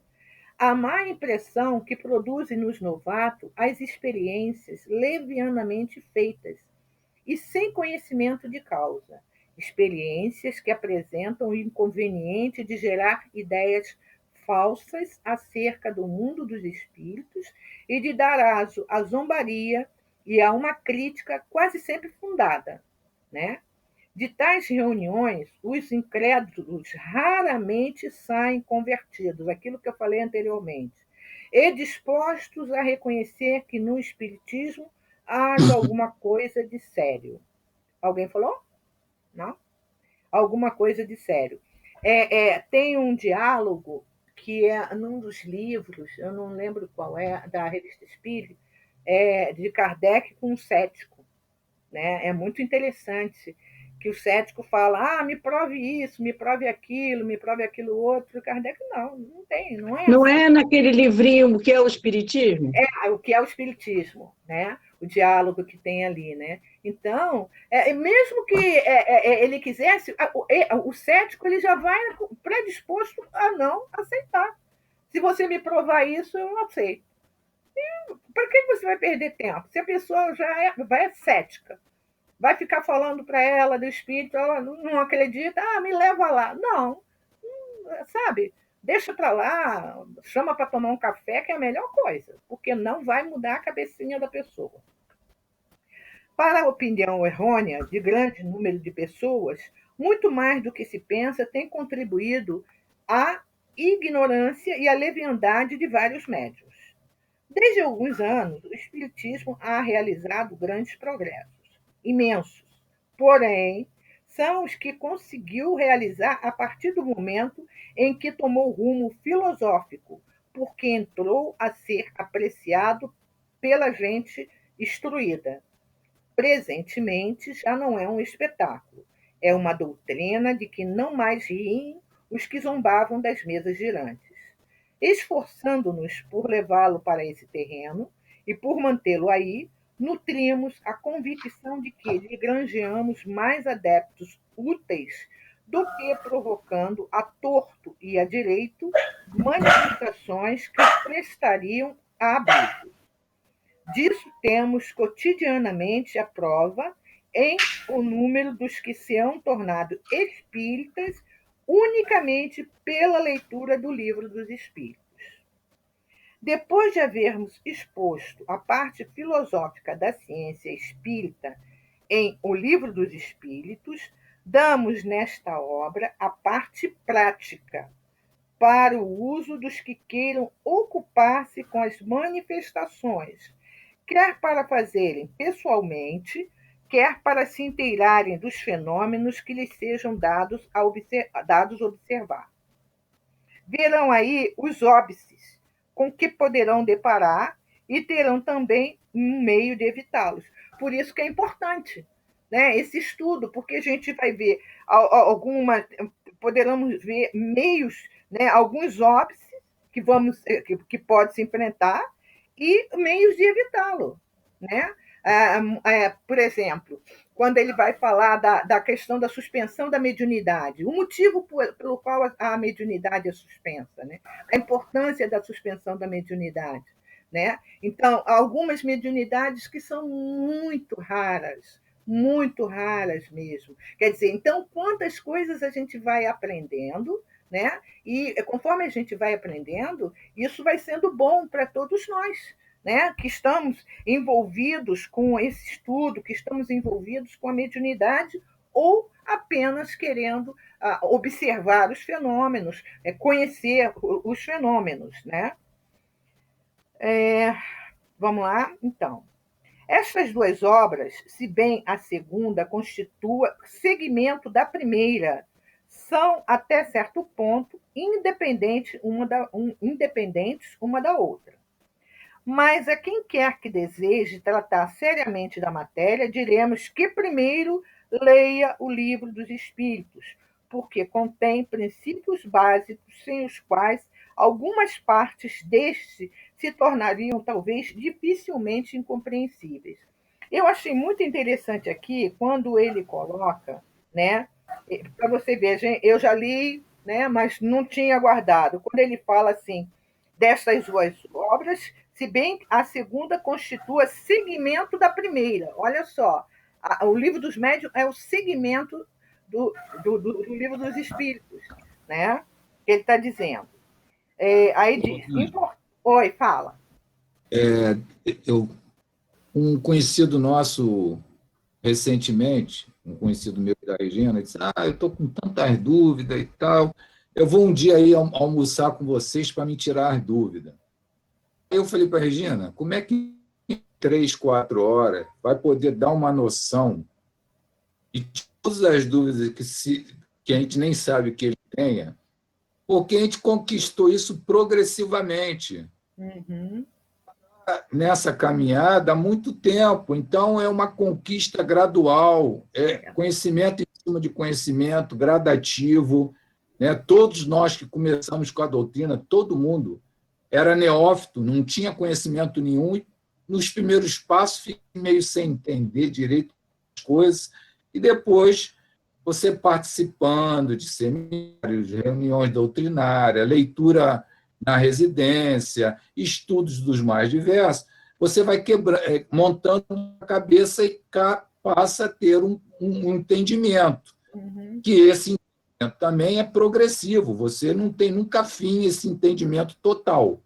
A má impressão que produzem nos novatos as experiências levianamente feitas e sem conhecimento de causa. Experiências que apresentam o inconveniente de gerar ideias falsas acerca do mundo dos espíritos e de dar aso à zombaria e a uma crítica quase sempre fundada, né? De tais reuniões, os incrédulos raramente saem convertidos, aquilo que eu falei anteriormente, e dispostos a reconhecer que no Espiritismo haja alguma coisa de sério. Alguém falou? Não? Alguma coisa de sério. Tem um diálogo que é num dos livros, eu não lembro qual é, da Revista Espírita, de Kardec com um cético. Né? É muito interessante que o cético fala, me prove isso, me prove aquilo outro. Kardec não tem, não é Não assim. é naquele livrinho que é o Espiritismo? O que é o Espiritismo, né? O diálogo que tem ali, né? Então, mesmo que ele quisesse, o cético ele já vai predisposto a não aceitar. Se você me provar isso, eu não aceito. Para que você vai perder tempo? Se a pessoa já vai cética, vai ficar falando para ela do espírito, ela não acredita, me leva lá. Não, sabe? deixa para lá, chama para tomar um café, que é a melhor coisa, porque não vai mudar a cabecinha da pessoa. Para a opinião errônea de grande número de pessoas, muito mais do que se pensa tem contribuído à ignorância e à leviandade de vários médiuns. Desde alguns anos, o Espiritismo ha realizado grandes progressos, imensos, porém, são os que conseguiu realizar a partir do momento em que tomou rumo filosófico, porque entrou a ser apreciado pela gente instruída. Presentemente, já não é um espetáculo, é uma doutrina de que não mais riem os que zombavam das mesas girantes. Esforçando-nos por levá-lo para esse terreno e por mantê-lo aí, nutrimos a convicção de que lhe granjeamos mais adeptos úteis do que provocando a torto e a direito manifestações que prestariam a abuso. Disso temos cotidianamente a prova em o número dos que se hão tornado espíritas unicamente pela leitura do Livro dos Espíritos. Depois de havermos exposto a parte filosófica da ciência espírita em O Livro dos Espíritos, damos nesta obra a parte prática, para o uso dos que queiram ocupar-se com as manifestações, quer para fazerem pessoalmente, quer para se inteirarem dos fenômenos que lhes sejam dados observar. Verão aí os óbices com que poderão deparar e terão também um meio de evitá-los. Por isso que é importante, né, esse estudo, porque a gente vai ver poderemos ver meios, né, alguns óbices que pode se enfrentar e meios de evitá-lo, né? Por exemplo, quando ele vai falar da questão da suspensão da mediunidade, o motivo pelo qual a mediunidade é suspensa, né? A importância da suspensão da mediunidade, né? Então, algumas mediunidades que são muito raras mesmo. Quer dizer, então, quantas coisas a gente vai aprendendo, né? E conforme a gente vai aprendendo, isso vai sendo bom para todos nós, né, que estamos envolvidos com esse estudo, que estamos envolvidos com a mediunidade, ou apenas querendo observar os fenômenos, conhecer os fenômenos, né? Vamos lá, então. Estas duas obras, se bem a segunda constitua segmento da primeira, são, até certo ponto, independentes uma da outra. Mas a quem quer que deseje tratar seriamente da matéria, diremos que primeiro leia o Livro dos Espíritos, porque contém princípios básicos sem os quais algumas partes deste se tornariam talvez dificilmente incompreensíveis. Eu achei muito interessante aqui quando ele coloca, né, para você ver, eu já li, né, mas não tinha guardado. Quando ele fala assim, destas duas obras, se bem a segunda constitua segmento da primeira. Olha só, o Livro dos Médiuns é o segmento do Livro dos Espíritos, né? Ele está dizendo. Aí diz... Oi, fala. Um conhecido nosso, recentemente, um conhecido meu da Regina, disse, eu estou com tantas dúvidas e tal, eu vou um dia aí almoçar com vocês para me tirar as dúvidas. Aí eu falei para a Regina, como é que em 3, 4 horas vai poder dar uma noção de todas as dúvidas que a gente nem sabe que ele tenha, porque a gente conquistou isso progressivamente. Uhum. Nessa caminhada há muito tempo, então é uma conquista gradual, conhecimento em cima de conhecimento, gradativo, né? Todos nós que começamos com a doutrina, todo mundo era neófito, não tinha conhecimento nenhum, e nos primeiros passos fica meio sem entender direito as coisas, e depois você participando de seminários, de reuniões doutrinárias, leitura na residência, estudos dos mais diversos, você vai montando a cabeça e passa a ter um entendimento, que esse entendimento também é progressivo, você não tem nunca fim esse entendimento total.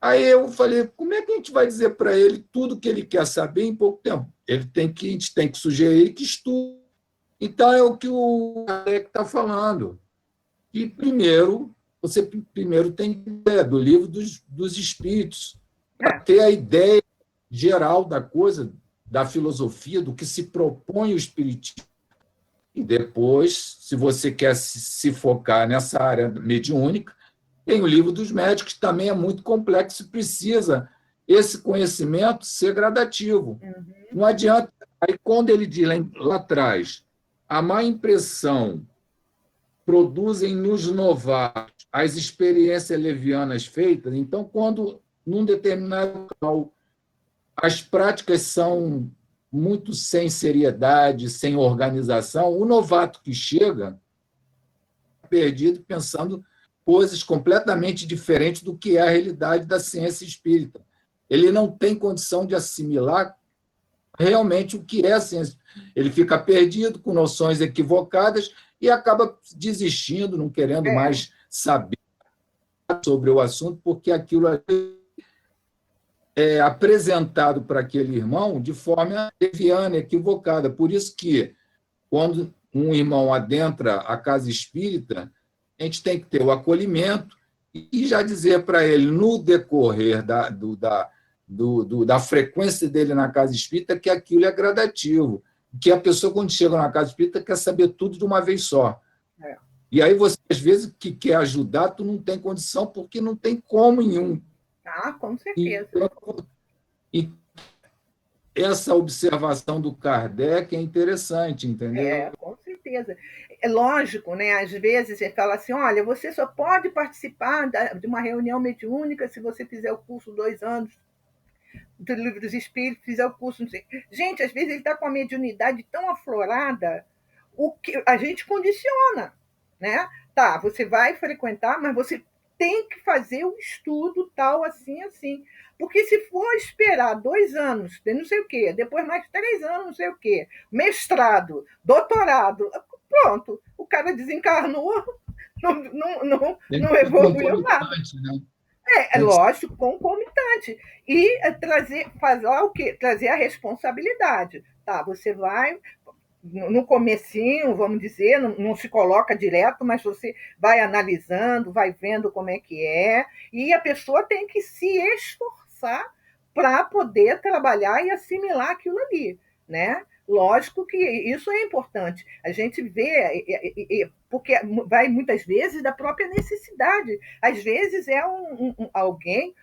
Aí eu falei, como é que a gente vai dizer para ele tudo que ele quer saber em pouco tempo? A gente tem que sugerir que estude. Então, é o que o Kardec está falando. E, você primeiro tem que ler do livro dos Espíritos, para ter a ideia geral da coisa, da filosofia, do que se propõe o Espiritismo. E depois, se você quer se focar nessa área mediúnica, tem o livro dos médicos, que também é muito complexo e precisa esse conhecimento ser gradativo. Não adianta. Aí, quando ele diz lá atrás, a má impressão produzem nos novatos as experiências levianas feitas, então, quando, num determinado local, as práticas são muito sem seriedade, sem organização, o novato que chega perdido pensando coisas completamente diferentes do que é a realidade da ciência espírita. Ele não tem condição de assimilar realmente o que é a ciência. Ele fica perdido, com noções equivocadas, e acaba desistindo, não querendo mais saber sobre o assunto, porque aquilo é apresentado para aquele irmão de forma leviana, equivocada. Por isso que, quando um irmão adentra a casa espírita, a gente tem que ter o acolhimento e já dizer para ele, no decorrer da frequência dele na casa espírita, que aquilo é gradativo, que a pessoa, quando chega na casa espírita, quer saber tudo de uma vez só. E aí você, às vezes, que quer ajudar, tu não tem condição, porque não tem como nenhum. Com certeza. E essa observação do Kardec é interessante, entendeu? Com certeza. É lógico, né? Às vezes você fala assim, olha, você só pode participar de uma reunião mediúnica se você fizer o curso 2 anos do Livro dos Espíritos, fizer o curso, não sei. Gente, às vezes ele está com a mediunidade tão aflorada, o que a gente condiciona, né? Tá, você vai frequentar, mas você tem que fazer o estudo tal, assim, assim. Porque se for esperar 2 anos, não sei o quê, depois mais 3 anos, não sei o quê, mestrado, doutorado, pronto, o cara desencarnou, não evoluiu nada. Né? É lógico, concomitante. E fazer o quê? Trazer a responsabilidade. Tá, você vai, no comecinho, vamos dizer, não se coloca direto, mas você vai analisando, vai vendo como é que é, e a pessoa tem que se esforçar para poder trabalhar e assimilar aquilo ali, né? Lógico que isso é importante. A gente vê, porque vai muitas vezes da própria necessidade. Às vezes é alguém,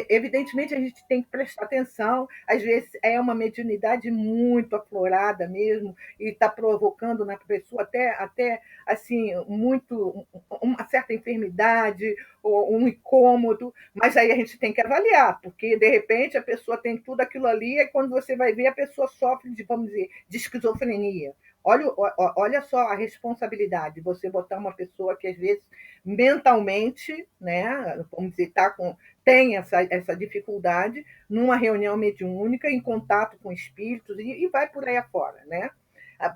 evidentemente a gente tem que prestar atenção, às vezes é uma mediunidade muito aflorada mesmo, e está provocando na pessoa até assim, uma certa enfermidade, ou um incômodo, mas aí a gente tem que avaliar, porque de repente a pessoa tem tudo aquilo ali, e quando você vai ver, a pessoa sofre vamos dizer, de esquizofrenia. Olha só a responsabilidade, você botar uma pessoa que às vezes mentalmente, né, vamos dizer, tem essa dificuldade numa reunião mediúnica, em contato com espíritos, e vai por aí afora, né?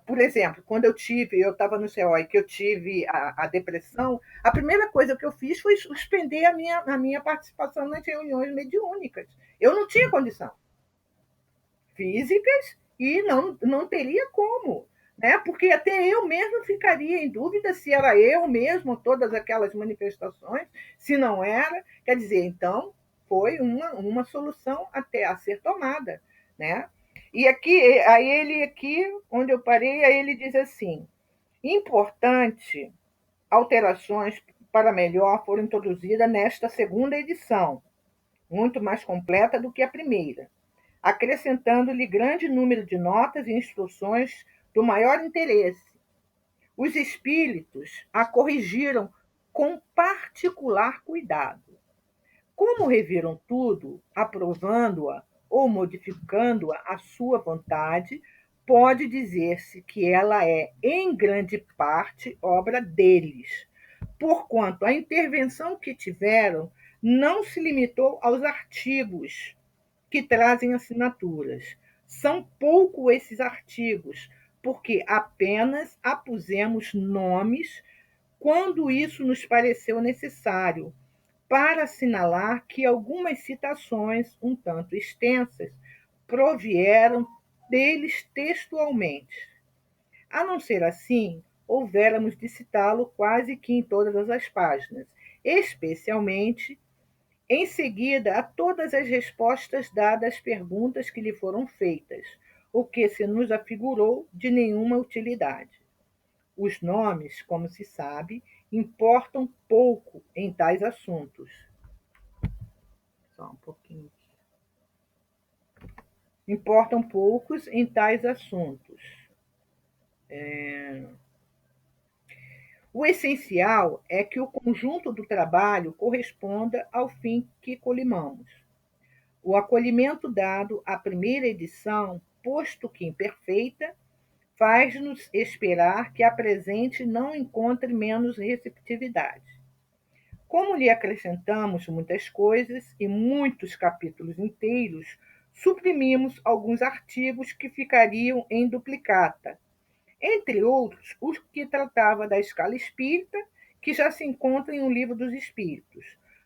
Por exemplo, quando eu estava no CEOI, que eu tive a depressão, a primeira coisa que eu fiz foi suspender a minha participação nas reuniões mediúnicas. Eu não tinha condição físicas e não teria como, né? Porque até eu mesmo ficaria em dúvida se era eu mesmo, todas aquelas manifestações, se não era. Quer dizer, então, foi uma solução até a ser tomada, né? E aqui, onde eu parei, aí ele diz assim, importante, alterações para melhor foram introduzidas nesta segunda edição, muito mais completa do que a primeira, acrescentando-lhe grande número de notas e instruções do maior interesse. Os espíritos a corrigiram com particular cuidado. Como reviram tudo, aprovando-a ou modificando-a à sua vontade, pode dizer-se que ela é, em grande parte, obra deles, porquanto a intervenção que tiveram não se limitou aos artigos que trazem assinaturas. São pouco esses artigos, porque apenas apusemos nomes quando isso nos pareceu necessário, para assinalar que algumas citações, um tanto extensas, provieram deles textualmente. A não ser assim, houvéramos de citá-lo quase que em todas as páginas, especialmente em seguida a todas as respostas dadas às perguntas que lhe foram feitas, o que se nos afigurou de nenhuma utilidade. Os nomes, como se sabe, importam pouco em tais assuntos. Só um pouquinho. Importam poucos em tais assuntos. O essencial é que o conjunto do trabalho corresponda ao fim que colimamos. O acolhimento dado à primeira edição, posto que imperfeita, faz-nos esperar que a presente não encontre menos receptividade. Como lhe acrescentamos muitas coisas e muitos capítulos inteiros, suprimimos alguns artigos que ficariam em duplicata, entre outros, os que tratava da escala espírita, que já se encontra em um livro dos espíritos.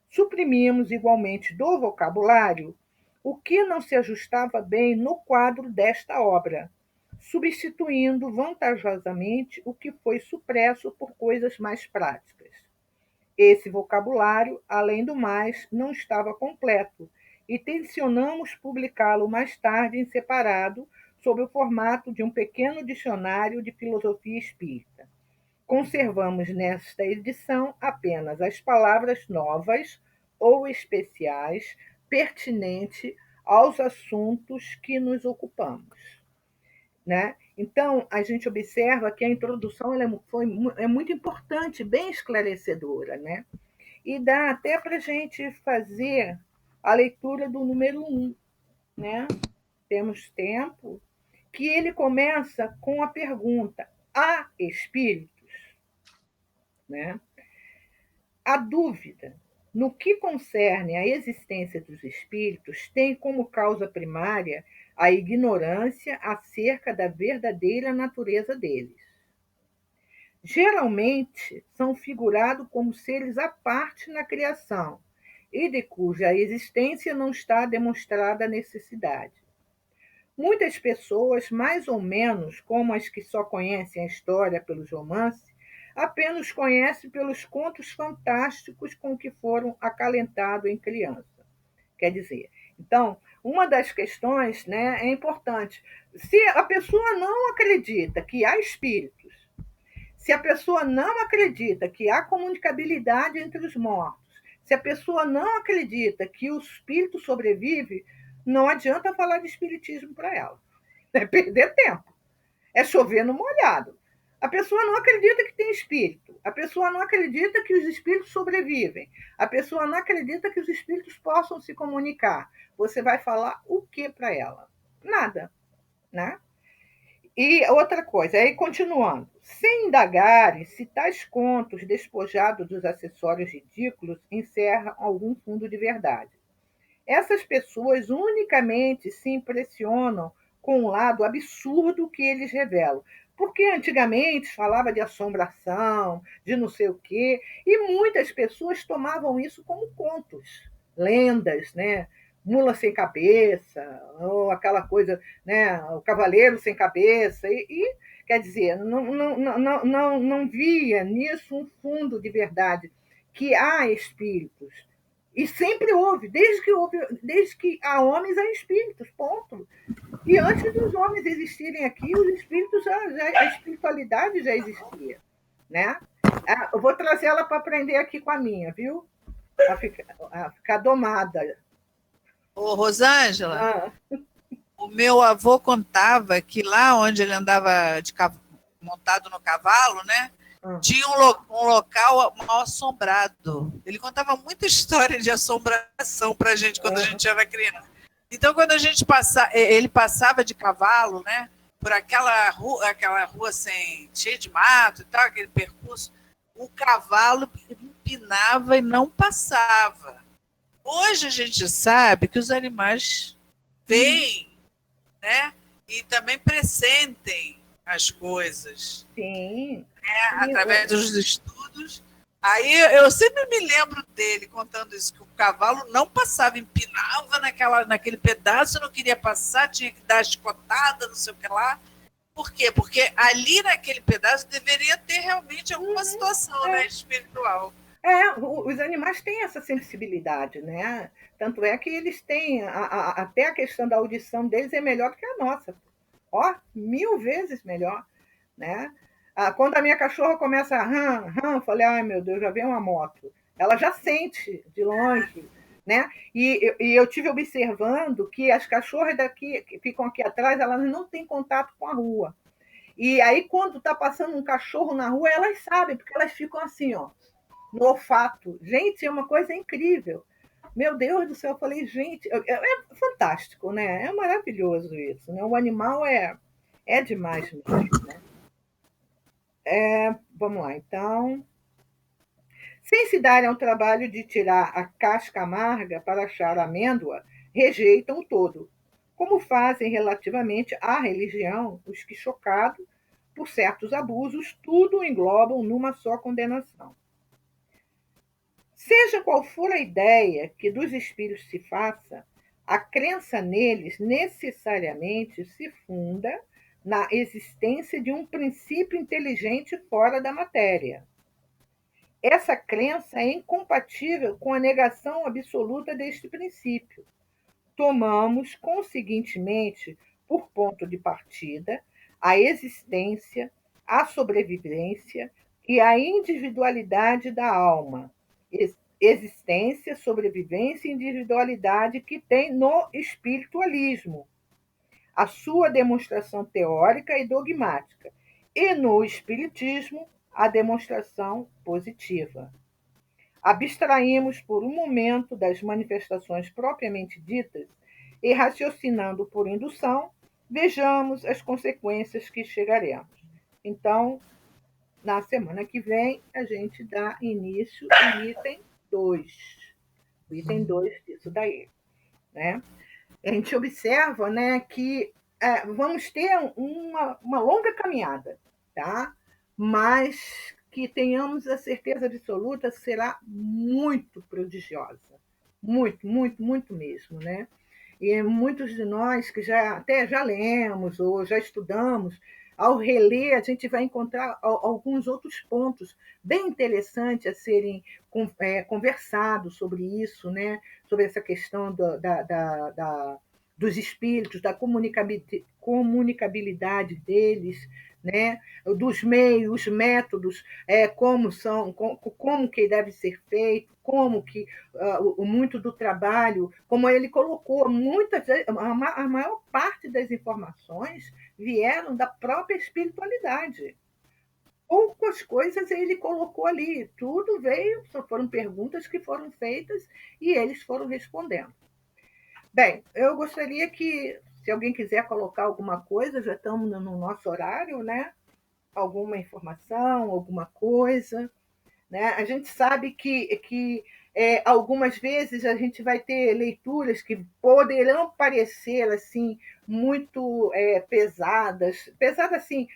Suprimimos igualmente do vocabulário o que não se ajustava bem no quadro desta obra, substituindo vantajosamente o que foi supresso por coisas mais práticas. Esse vocabulário, além do mais, não estava completo e tencionamos publicá-lo mais tarde em separado, sob o formato de um pequeno dicionário de filosofia espírita. Conservamos nesta edição apenas as palavras novas ou especiais pertinentes aos assuntos que nos ocupamos. Né? Então, a gente observa que a introdução é muito importante, bem esclarecedora, né? E dá até para a gente fazer a leitura do número 1. Né? Temos tempo, que ele começa com a pergunta: há espíritos? Né? A dúvida no que concerne à existência dos espíritos tem como causa primária a ignorância acerca da verdadeira natureza deles. Geralmente são figurados como seres à parte na criação e de cuja existência não está demonstrada a necessidade. Muitas pessoas, mais ou menos como as que só conhecem a história pelos romances, apenas conhecem pelos contos fantásticos com que foram acalentados em criança. Quer dizer, então, uma das questões, né, é importante. Se a pessoa não acredita que há espíritos, se a pessoa não acredita que há comunicabilidade entre os mortos, se a pessoa não acredita que o espírito sobrevive, não adianta falar de espiritismo para ela. É perder tempo. É chover no molhado. A pessoa não acredita que tem espírito. A pessoa não acredita que os espíritos sobrevivem. A pessoa não acredita que os espíritos possam se comunicar. Você vai falar o que para ela? Nada. Né? E outra coisa, aí continuando. Sem indagarem se tais contos despojados dos acessórios ridículos encerram algum fundo de verdade. Essas pessoas unicamente se impressionam com o lado absurdo que eles revelam. Porque antigamente falava de assombração, de não sei o quê, e muitas pessoas tomavam isso como contos, lendas, né? Mula sem cabeça, ou aquela coisa, né? O cavaleiro sem cabeça. Quer dizer, não via nisso um fundo de verdade, que há espíritos. E sempre houve, desde que há homens, há espíritos, ponto. E antes dos homens existirem aqui, os espíritos, a espiritualidade já existia. Né? Eu vou trazer ela para aprender aqui com a minha, viu? A ficar domada. Ô, Rosângela, o meu avô contava que lá onde ele andava montado no cavalo, né? Tinha um local mal assombrado. Ele contava muita história de assombração para a gente quando a gente era criança. Então, quando a gente ele passava de cavalo, né, por aquela rua cheia de mato e tal, aquele percurso, o cavalo empinava e não passava. Hoje a gente sabe que os animais veem, né, e também pressentem as coisas. Sim. Através dos estudos. Aí eu sempre me lembro dele contando isso, que o cavalo não passava, empinava naquele pedaço, não queria passar, tinha que dar escotada, não sei o que lá. Por quê? Porque ali naquele pedaço deveria ter realmente alguma situação, né, espiritual. Os animais têm essa sensibilidade, né? Tanto é que eles têm, até a questão da audição deles é melhor do que a nossa. 1000 vezes melhor, né? Quando a minha cachorra começa a eu falei, ai meu Deus, já vem uma moto. Ela já sente de longe, né? E eu tive observando que as cachorras daqui, que ficam aqui atrás, elas não têm contato com a rua. E aí, quando está passando um cachorro na rua, elas sabem, porque elas ficam assim, ó, no olfato. Gente, é uma coisa incrível. Meu Deus do céu, eu falei, gente, é fantástico, né? É maravilhoso isso, né? O animal é demais mesmo, né? Vamos lá, então. Sem se darem ao trabalho de tirar a casca amarga para achar a amêndoa, rejeitam o todo, como fazem relativamente à religião os que, chocados por certos abusos, tudo englobam numa só condenação. Seja qual for a ideia que dos espíritos se faça, a crença neles necessariamente se funda na existência de um princípio inteligente fora da matéria. Essa crença é incompatível com a negação absoluta deste princípio. Tomamos, conseguintemente, por ponto de partida, a existência, a sobrevivência e a individualidade da alma. Existência, sobrevivência e individualidade que tem no espiritualismo, a sua demonstração teórica e dogmática, e no espiritismo, a demonstração positiva. Abstraímos por um momento das manifestações propriamente ditas e, raciocinando por indução, vejamos as consequências que chegaremos. Então, na semana que vem, a gente dá início ao item 2. O item 2 disso daí. Né? A gente observa, né, que vamos ter uma longa caminhada, tá? Mas que tenhamos a certeza absoluta será muito prodigiosa. Muito, muito, muito mesmo, né? E muitos de nós que até já lemos ou já estudamos, ao reler, a gente vai encontrar alguns outros pontos bem interessantes a serem conversados sobre isso, né? Sobre essa questão dos espíritos, da comunicabilidade deles, né? Dos meios, métodos, como que deve ser feito, como que muito do trabalho, como ele colocou, muitas vezes, a maior parte das informações vieram da própria espiritualidade. Poucas coisas ele colocou ali, tudo veio, só foram perguntas que foram feitas e eles foram respondendo. Bem, eu gostaria que, se alguém quiser colocar alguma coisa, já estamos no nosso horário, né? Alguma informação, alguma coisa. Né? A gente sabe que algumas vezes a gente vai ter leituras que poderão parecer assim muito pesadas assim,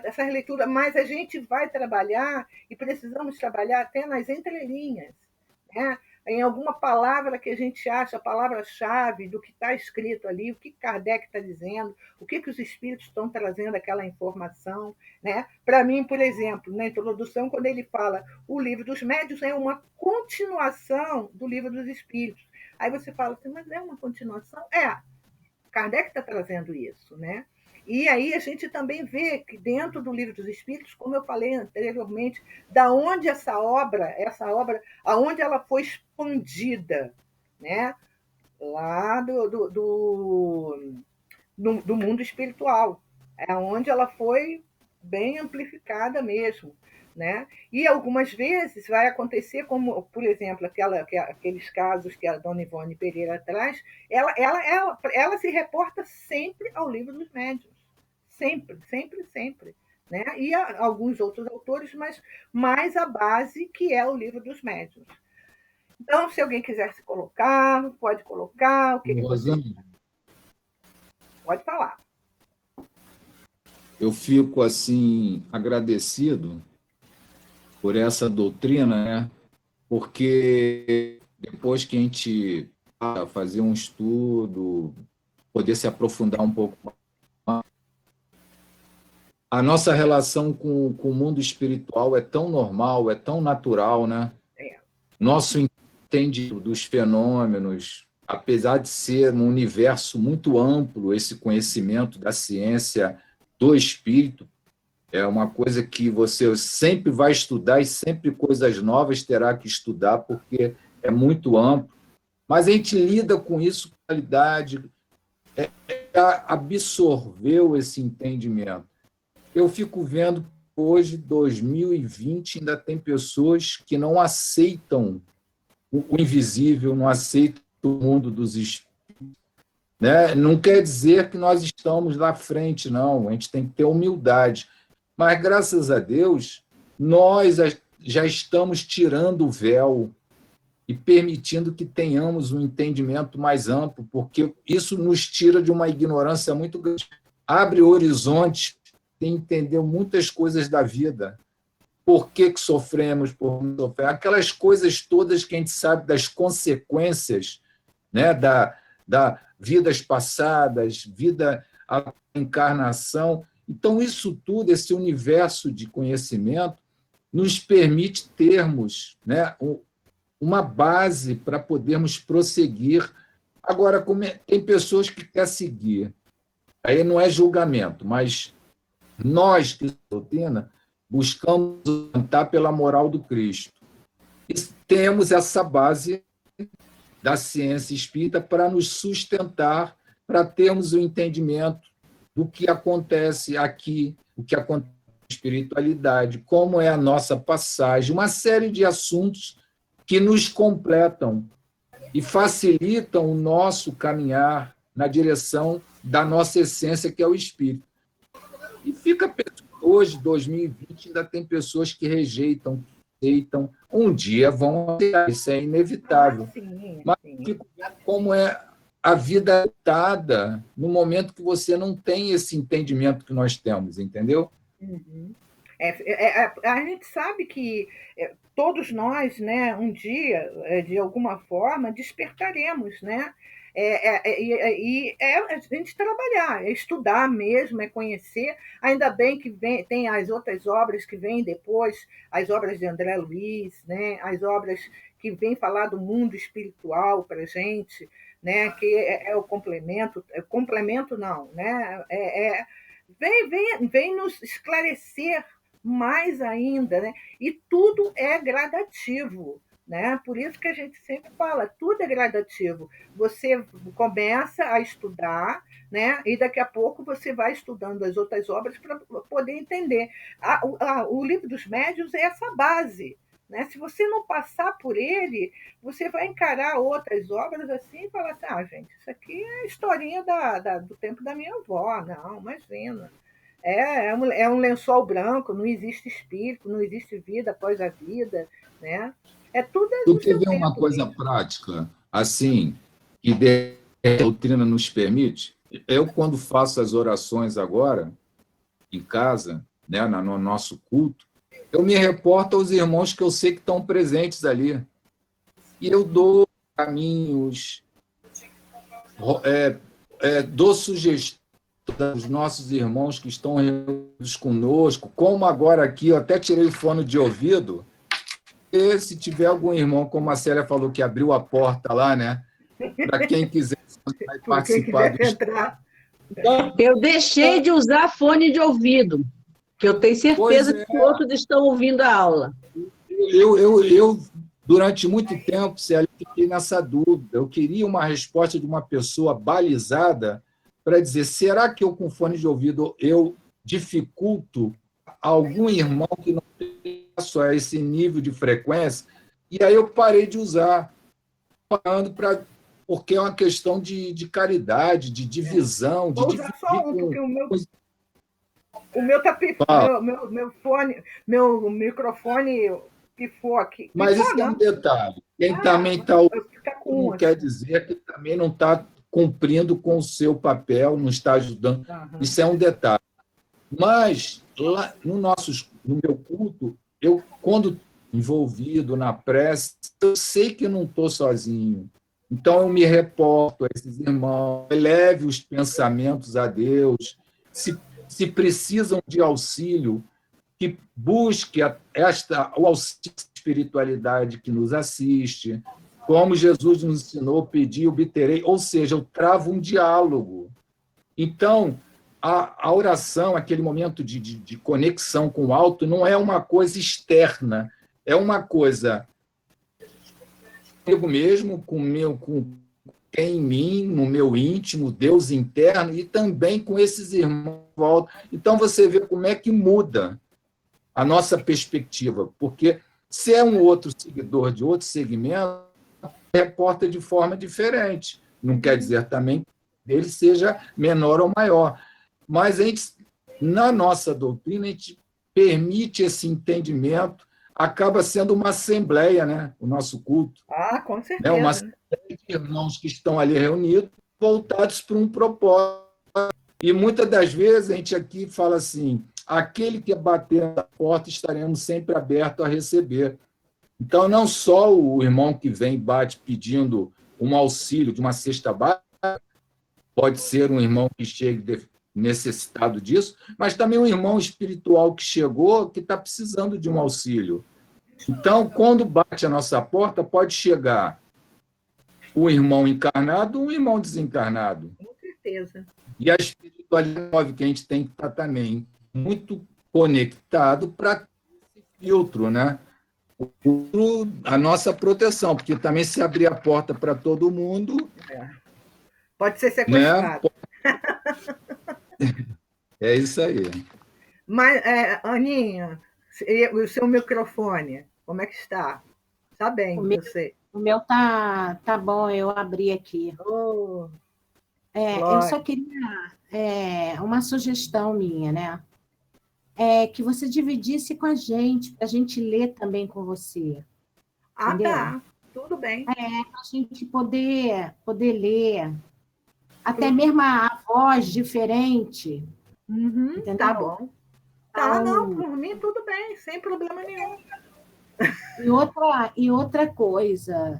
essa leitura, mas a gente vai trabalhar e precisamos trabalhar até nas entrelinhas, né? Em alguma palavra que a gente acha, a palavra-chave do que está escrito ali, o que Kardec está dizendo, o que os espíritos estão trazendo aquela informação. Né? Para mim, por exemplo, na introdução, quando ele fala o livro dos médiuns é uma continuação do livro dos espíritos. Aí você fala assim, mas é uma continuação? Kardec está trazendo isso, né? E aí a gente também vê que dentro do Livro dos Espíritos, como eu falei anteriormente, da onde essa obra, aonde ela foi expandida, né? Lá do mundo espiritual, é onde ela foi bem amplificada mesmo. Né? E algumas vezes vai acontecer, como, por exemplo, aqueles casos que a dona Ivone Pereira traz, ela se reporta sempre ao Livro dos Médiuns. Sempre, sempre, sempre. Né? E alguns outros autores, mas mais a base, que é o Livro dos Médiuns. Então, se alguém quiser se colocar, pode colocar. O que você... Pode falar. eu fico assim agradecido por essa doutrina, né? Porque depois que a gente fazer um estudo, poder se aprofundar um pouco mais, a nossa relação com o mundo espiritual é tão normal, é tão natural, né? Nosso entendimento dos fenômenos, apesar de ser um universo muito amplo, esse conhecimento da ciência do espírito, é uma coisa que você sempre vai estudar e sempre coisas novas terá que estudar, porque é muito amplo. Mas a gente lida com isso com qualidade, absorveu esse entendimento. Eu fico vendo que hoje, 2020, ainda tem pessoas que não aceitam o invisível, não aceitam o mundo dos espíritos. Né? Não quer dizer que nós estamos lá à frente, não. A gente tem que ter humildade. Mas, graças a Deus, nós já estamos tirando o véu e permitindo que tenhamos um entendimento mais amplo, porque isso nos tira de uma ignorância muito grande. Abre horizontes e entender muitas coisas da vida. Por que sofremos, por que sofremos? Aquelas coisas todas que a gente sabe das consequências, né, da vidas passadas, vida, a encarnação. Então, isso tudo, esse universo de conhecimento, nos permite termos, né, uma base para podermos prosseguir. Agora, tem pessoas que querem seguir, aí não é julgamento, mas nós, que doutrina, buscamos orientar pela moral do Cristo. E temos essa base da ciência espírita para nos sustentar, para termos o entendimento do que acontece aqui, o que acontece na espiritualidade, como é a nossa passagem, uma série de assuntos que nos completam e facilitam o nosso caminhar na direção da nossa essência, que é o espírito. E fica hoje, 2020, ainda tem pessoas que rejeitam, aceitam, um dia vão aceitar, isso é inevitável. Sim. Mas fico vendo como é a vida atada no momento que você não tem esse entendimento que nós temos, entendeu? Uhum. A gente sabe que todos nós, né, um dia, de alguma forma, despertaremos, né? A gente trabalhar, é estudar mesmo, é conhecer. Ainda bem que tem as outras obras que vêm depois, as obras de André Luiz, né? As obras que vêm falar do mundo espiritual para a gente, né? Que é o complemento não, né? Vem nos esclarecer mais ainda, né? E tudo é gradativo, né? Por isso que a gente sempre fala, tudo é gradativo. Você começa a estudar, né? E daqui a pouco você vai estudando as outras obras para poder entender. O livro dos médiuns é essa base, né? Se você não passar por ele, você vai encarar outras obras assim e falar assim, gente, isso aqui é a historinha do tempo da minha avó. Não, imagina. É um lençol branco, não existe espírito, não existe vida após a vida, né? É tudo Tu do quer seu ver uma tempo coisa mesmo. prática, assim, que a doutrina nos permite? Eu, quando faço as orações agora, em casa, né, no nosso culto, eu me reporto aos irmãos que eu sei que estão presentes ali. E eu dou caminhos, dou sugestões aos nossos irmãos que estão reunidos conosco, como agora aqui, eu até tirei o fone de ouvido, e se tiver algum irmão, como a Célia falou, que abriu a porta lá, né, para quem quiser participar do entrar. Eu deixei de usar fone de ouvido, que eu tenho certeza que todos estão ouvindo a aula. Eu durante muito tempo, Célia, fiquei nessa dúvida. Eu queria uma resposta de uma pessoa balizada para dizer, será que eu, com fone de ouvido, eu dificulto algum irmão que não tem acesso a esse nível de frequência? E aí eu parei de usar, porque é uma questão de caridade, de divisão. Vou usar só um, porque o meu tá meu microfone pifou aqui. Mas isso é um detalhe. Quem também está ouvindo, quer dizer que também não está cumprindo com o seu papel, não está ajudando. Isso é um detalhe. Mas, lá no meu culto, eu, quando envolvido na prece, eu sei que não estou sozinho. Então, eu me reporto a esses irmãos, eleve os pensamentos a Deus. Se precisam de auxílio, que busque o auxílio da espiritualidade que nos assiste. Como Jesus nos ensinou, pedi, obterei. Ou seja, eu travo um diálogo. Então, a oração, aquele momento de conexão com o alto, não é uma coisa externa, é uma coisa comigo mesmo, com quem em mim, no meu íntimo, Deus interno, e também com esses irmãos de volta. Então, você vê como é que muda a nossa perspectiva, porque se é um outro seguidor de outro segmento, reporta de forma diferente. Não quer dizer também que ele seja menor ou maior. Mas a gente, na nossa doutrina, a gente permite esse entendimento, acaba sendo uma assembleia, né? O nosso culto. Com certeza. Né? Uma assembleia de irmãos que estão ali reunidos, voltados para um propósito. E muitas das vezes a gente aqui fala assim, aquele que bater na porta estaremos sempre abertos a receber. Então, não só o irmão que vem e bate pedindo um auxílio de uma cesta básica, pode ser um irmão que chegue necessitado disso, mas também um irmão espiritual que chegou, que está precisando de um auxílio. Então, quando bate a nossa porta, pode chegar um irmão encarnado, um irmão desencarnado. Com certeza. E a espiritualidade que a gente tem que estar também muito conectado para esse filtro, né? A nossa proteção, porque também se abrir a porta para todo mundo... Pode ser sequestrado. Né? É isso aí. Mas, Aninha, o seu microfone, como é que está? Está bem, eu sei. O meu tá bom, eu abri aqui. Eu só queria uma sugestão minha, né? Que você dividisse com a gente, para a gente ler também com você. Entendeu? Tá. Tudo bem. Para a gente poder ler. Até mesmo a voz diferente. Entendeu? Tá bom. Tá, não, por mim tudo bem, sem problema nenhum. E outra coisa,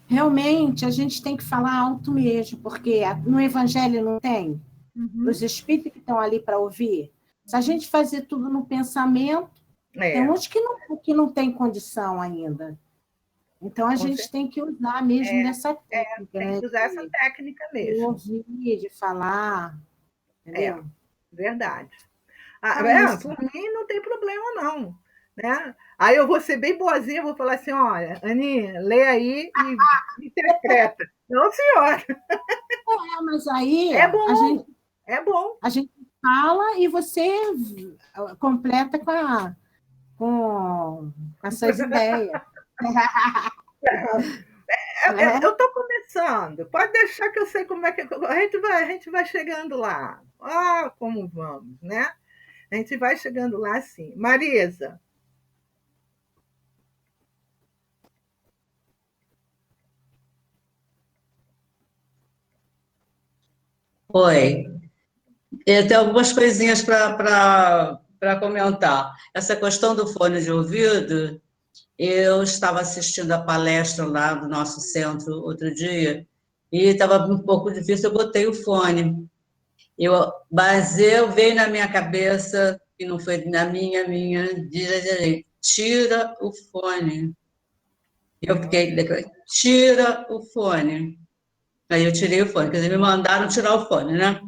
realmente a gente tem que falar alto mesmo, porque no Evangelho não tem. Os espíritos que estão ali para ouvir. Se a gente fazer tudo no pensamento, tem uns que não tem condição ainda. Então, a gente tem que usar mesmo dessa técnica. Tem que usar essa técnica mesmo. De ouvir, de falar. Entendeu? Verdade. Por mim, não tem problema, não. Né? Aí eu vou ser bem boazinha, vou falar assim, olha, Aninha, lê aí e interpreta. Não, senhora. Mas aí é bom. A gente fala e você completa com as suas ideias. Eu estou começando. Pode deixar que eu sei como é que a gente vai chegando lá. Como vamos, né? A gente vai chegando lá, sim. Marisa. Oi. Eu tenho algumas coisinhas para comentar. Essa questão do fone de ouvido, eu estava assistindo a palestra lá do nosso centro outro dia, e estava um pouco difícil, eu botei o fone. Mas veio na minha cabeça, e não foi na minha, tira o fone. Eu fiquei, tira o fone. Aí eu tirei o fone, quer dizer, me mandaram tirar o fone, né?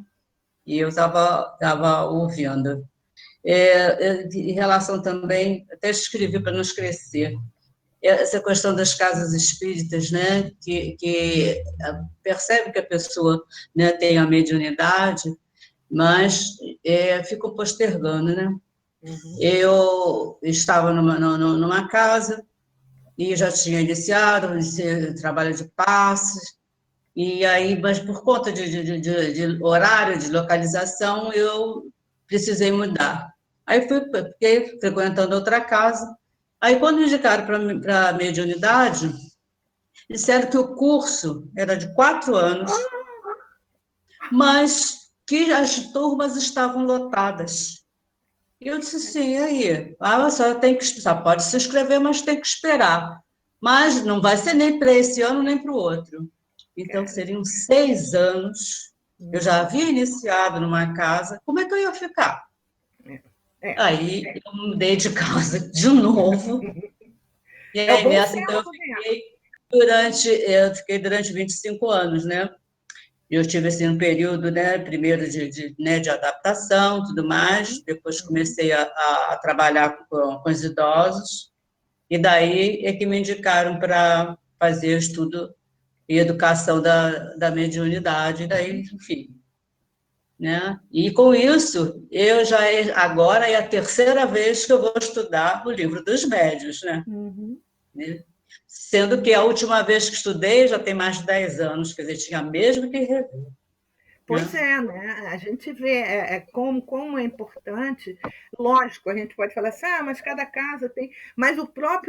E eu estava ouvindo. Em relação também, até escrevi para não esquecer, essa questão das casas espíritas, né, que percebe que a pessoa, né, tem a mediunidade, mas ficam postergando, né? Eu estava numa casa e já tinha iniciado esse trabalho de passes, e aí, mas por conta de horário, de localização, eu precisei mudar. Aí fiquei frequentando outra casa. Aí, quando me indicaram para a mediunidade, disseram que o curso era de 4 anos, mas que as turmas estavam lotadas. E eu disse assim, e aí? A senhora tem que, só pode se inscrever, mas tem que esperar. Mas não vai ser nem para esse ano, nem para o outro. Então, seriam 6 anos. Eu já havia iniciado numa casa. Como é que eu ia ficar? Aí, eu mudei de casa de novo. E aí, nessa, então, eu fiquei durante 25 anos, né? Eu tive assim, um período, né, primeiro de adaptação, tudo mais, depois comecei a trabalhar com os idosos, e daí é que me indicaram para fazer estudo e educação da mediunidade, e daí, enfim. Né? E com isso, agora é a terceira vez que eu vou estudar o livro dos médiuns, né? Né? Sendo que a última vez que estudei já tem mais de 10 anos, quer dizer, tinha mesmo que rever. Pois é, né? A gente vê como é importante. Lógico, a gente pode falar assim, mas cada casa tem. Mas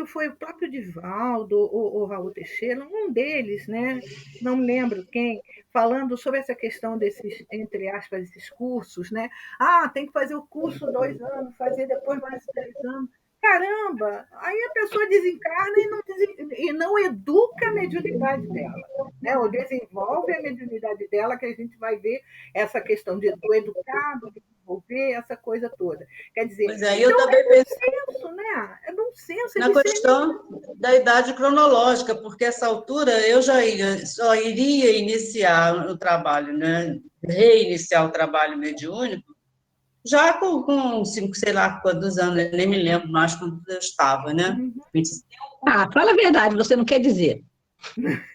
foi o próprio Divaldo, o Raul Teixeira, um deles, né? Não me lembro quem, falando sobre essa questão desses, entre aspas, esses cursos, né? Tem que fazer o curso 2 anos, fazer depois mais 3 anos. Caramba! Aí a pessoa desencarna e não educa a mediunidade dela, né? Ou desenvolve a mediunidade dela, que a gente vai ver essa questão do educado, do desenvolver, essa coisa toda. Quer dizer, pois é, eu também penso senso, né? É bom senso. Na questão da idade cronológica, porque essa altura eu só iria iniciar o trabalho, né? Reiniciar o trabalho mediúnico, já com 5, sei lá quantos anos, nem me lembro mais quando eu estava, né? 25. Fala a verdade, você não quer dizer. Minha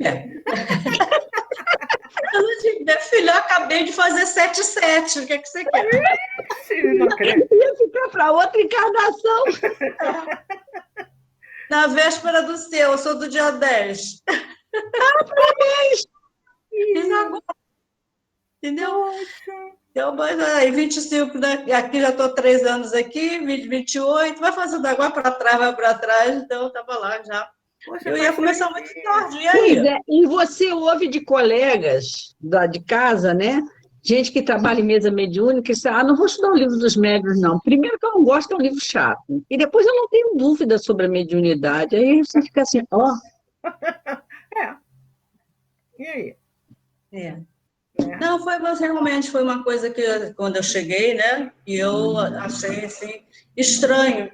filha, eu acabei de fazer 7-7, o que é que você quer? Ia ficar para outra encarnação. Na véspera do seu, eu sou do dia 10. Parabéns! Fiz agora. Entendeu? Então, mas aí, 25, né? Aqui já estou 3 anos aqui, 28, vai fazendo agora para trás, vai para trás, então eu estava lá já. Poxa, eu ia começar muito tarde, e aí? Pois é, e você ouve de colegas de casa, né? Gente que trabalha em mesa mediúnica e diz, não vou estudar o livro dos médiuns, não. Primeiro que eu não gosto, é um livro chato. E depois eu não tenho dúvida sobre a mediunidade. Aí você fica assim, E aí? Não, realmente foi uma coisa que, quando eu cheguei, né, e eu achei, assim, estranho.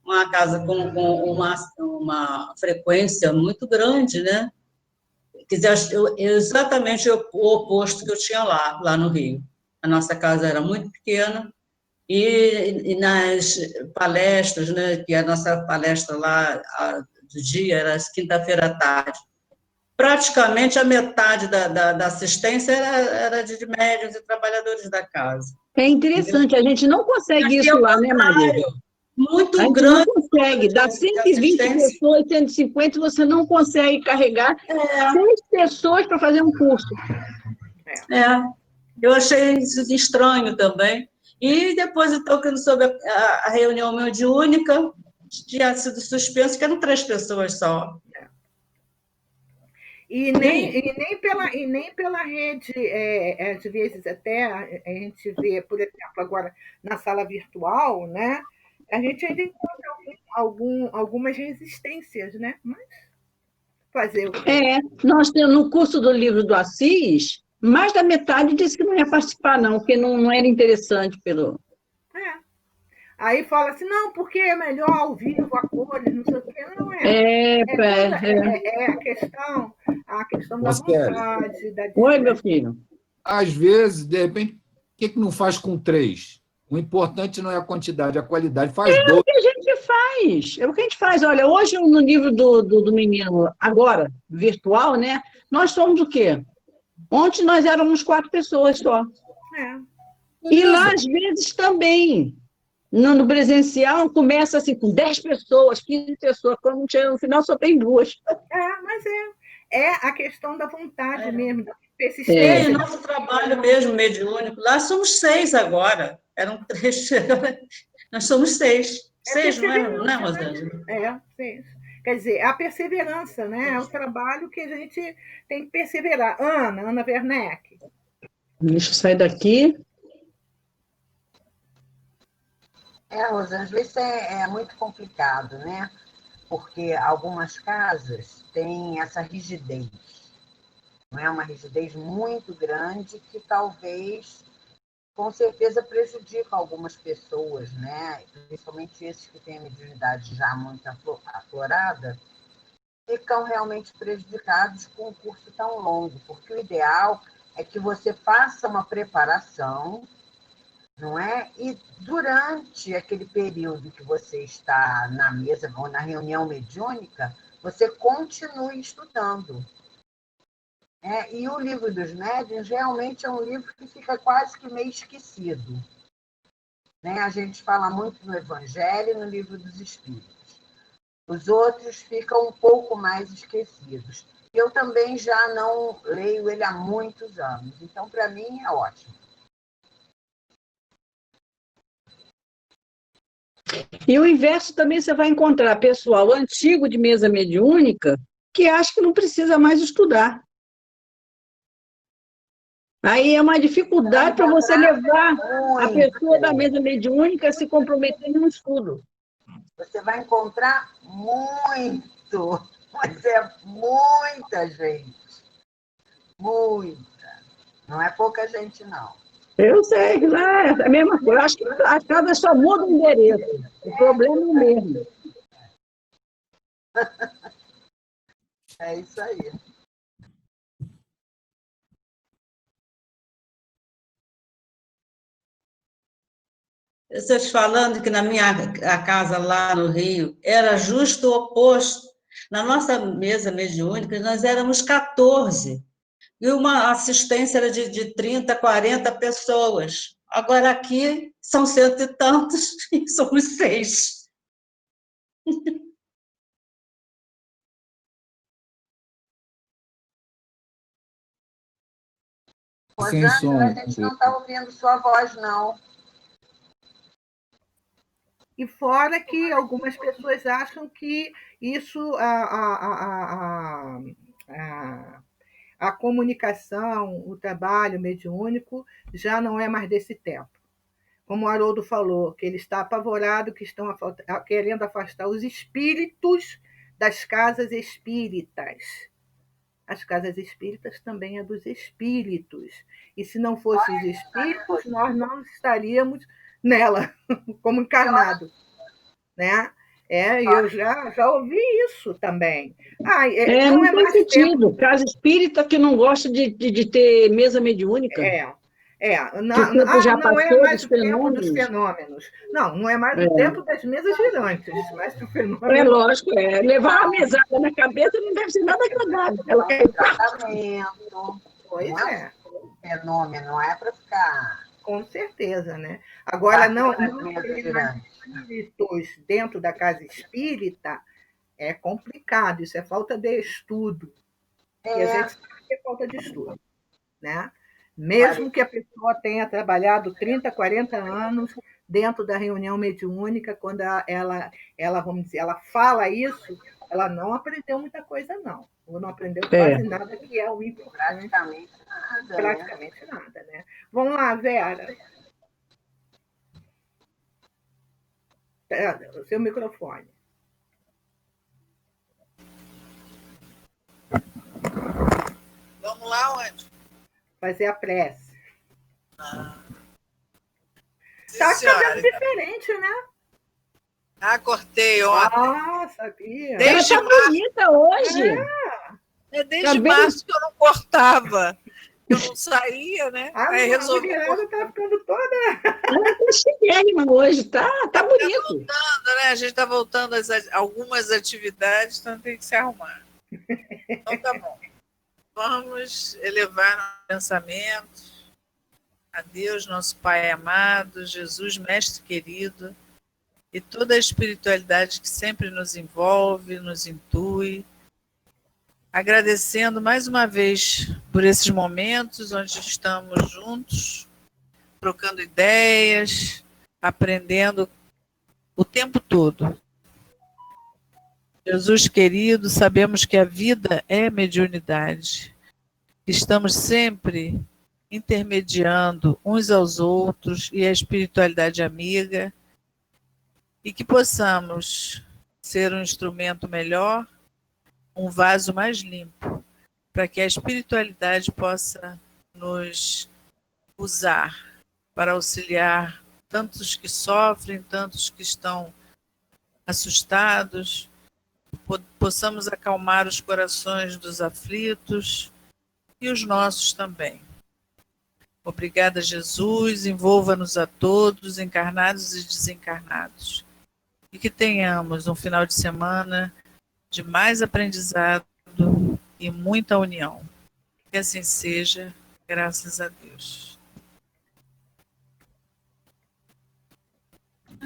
Uma casa com uma frequência muito grande, né? Quer dizer, exatamente o oposto que eu tinha lá no Rio. A nossa casa era muito pequena e nas palestras, né, que a nossa palestra lá do dia era quinta-feira à tarde, praticamente a metade da assistência era de médiuns e trabalhadores da casa. É interessante, a gente não consegue isso lá, né, Maria? Muito grande. Não consegue, dá 120 pessoas, 150, você não consegue carregar 6 pessoas para fazer um curso. Eu achei isso estranho também. E depois, então, quando soube a reunião mediúnica, tinha sido suspenso, que eram 3 pessoas só. E nem pela rede, às vezes até a gente vê, por exemplo, agora na sala virtual, né? A gente ainda encontra algumas resistências, né? Mas fazer o quê? Nós temos no curso do livro do Assis, mais da metade disse que não ia participar, não, porque não era interessante pelo. Aí fala assim, não, porque é melhor ao vivo, a cores, não sei o quê, não é. É a questão da vontade. Oi, meu filho. Às vezes, de repente, por que não faz com 3? O importante não é a quantidade, a qualidade. Faz 2. É o que a gente faz. É o que a gente faz. Olha, hoje no livro do menino, agora, virtual, né? Nós somos o quê? Ontem nós éramos 4 pessoas só. E lá, às vezes, também. No presencial, começa assim com 10 pessoas, 15 pessoas. Quando chega no final, só tem 2. Mas é a questão da vontade mesmo, da persistência. Nosso trabalho mesmo, mediúnico, lá somos 6 agora. Eram 3, nós somos 6. 6, não é, Rosângela? 6. Quer dizer, a perseverança, né? É o trabalho que a gente tem que perseverar. Ana Werneck. Deixa eu sair daqui. Rosângela, isso é muito complicado, né? Porque algumas casas têm essa rigidez. Não é uma rigidez muito grande que talvez, com certeza, prejudica algumas pessoas, né? Principalmente esses que têm a mediunidade já muito aflorada, ficam realmente prejudicados com um curso tão longo, porque o ideal é que você faça uma preparação, não é? E durante aquele período que você está na mesa ou na reunião mediúnica, você continue estudando. E o livro dos médiuns realmente é um livro que fica quase que meio esquecido. Né? A gente fala muito no Evangelho e no Livro dos Espíritos. Os outros ficam um pouco mais esquecidos. Eu também já não leio ele há muitos anos, então, para mim, é ótimo. E o inverso também você vai encontrar pessoal antigo de mesa mediúnica que acha que não precisa mais estudar. Aí é uma dificuldade para você levar a pessoa da mesa mediúnica a se comprometer no estudo. Você vai encontrar muito, mas é muita gente. Muita. Não é pouca gente, não. Eu sei, não é a mesma coisa. Eu acho que a casa só muda o endereço. O problema é o mesmo. É isso aí. Eu estou te falando que na a casa lá no Rio era justo o oposto. Na nossa mesa mediúnica, nós éramos 14. E uma assistência era de 30, 40 pessoas. Agora aqui são 100 e tantos e somos 6. Rosângela, a gente não está ouvindo sua voz, não. E fora que algumas pessoas acham que isso, a comunicação, o trabalho mediúnico já não é mais desse tempo. Como o Haroldo falou, que ele está apavorado, que estão querendo afastar os espíritos das casas espíritas. As casas espíritas também é dos espíritos. E se não fossem os espíritos, nós não estaríamos nela, como encarnado. Né? Eu já ouvi isso também. Não tem sentido. Casa espírita que não gosta de ter mesa mediúnica. Não é mais o tempo dos fenômenos. Não é mais o tempo das mesas girantes, mas o fenômeno... É lógico, levar a mesada na cabeça não deve ser nada agradável. Ela quer tratamento. Pois é. Fenômeno, não é para ficar... Com certeza, né? Agora, não espíritos dentro da casa espírita é complicado, isso é falta de estudo. E a gente sabe que é falta de estudo, né? Mesmo que a pessoa tenha trabalhado 30, 40 anos dentro da reunião mediúnica, quando ela, vamos dizer, ela fala isso, ela não aprendeu muita coisa, não. Ou não aprendeu quase nada, que é o importante. Praticamente nada, né? Vamos lá, Vera. O seu microfone. Vamos lá, onde? Fazer a prece. Tá cabelo diferente, né? Cortei ontem. Sabia. Desde ela tá bonita hoje. Desde março que eu não cortava. Eu não saía, né? Aí resolvi. A tá ficando toda. Ela tá chiquérrima hoje, tá bonito. Voltando, né? A gente tá voltando algumas atividades, então tem que se arrumar. Então tá bom. Vamos elevar nossos pensamentos a Deus, nosso Pai amado, Jesus, Mestre querido, e toda a espiritualidade que sempre nos envolve, nos intui. Agradecendo mais uma vez por esses momentos onde estamos juntos, trocando ideias, aprendendo o tempo todo. Jesus querido, sabemos que a vida é mediunidade. Estamos sempre intermediando uns aos outros e a espiritualidade amiga, e que possamos ser um instrumento melhor, um vaso mais limpo, para que a espiritualidade possa nos usar para auxiliar tantos que sofrem, tantos que estão assustados, possamos acalmar os corações dos aflitos e os nossos também. Obrigada, Jesus, envolva-nos a todos, encarnados e desencarnados. E que tenhamos um final de semana de mais aprendizado e muita união. Que assim seja, graças a Deus.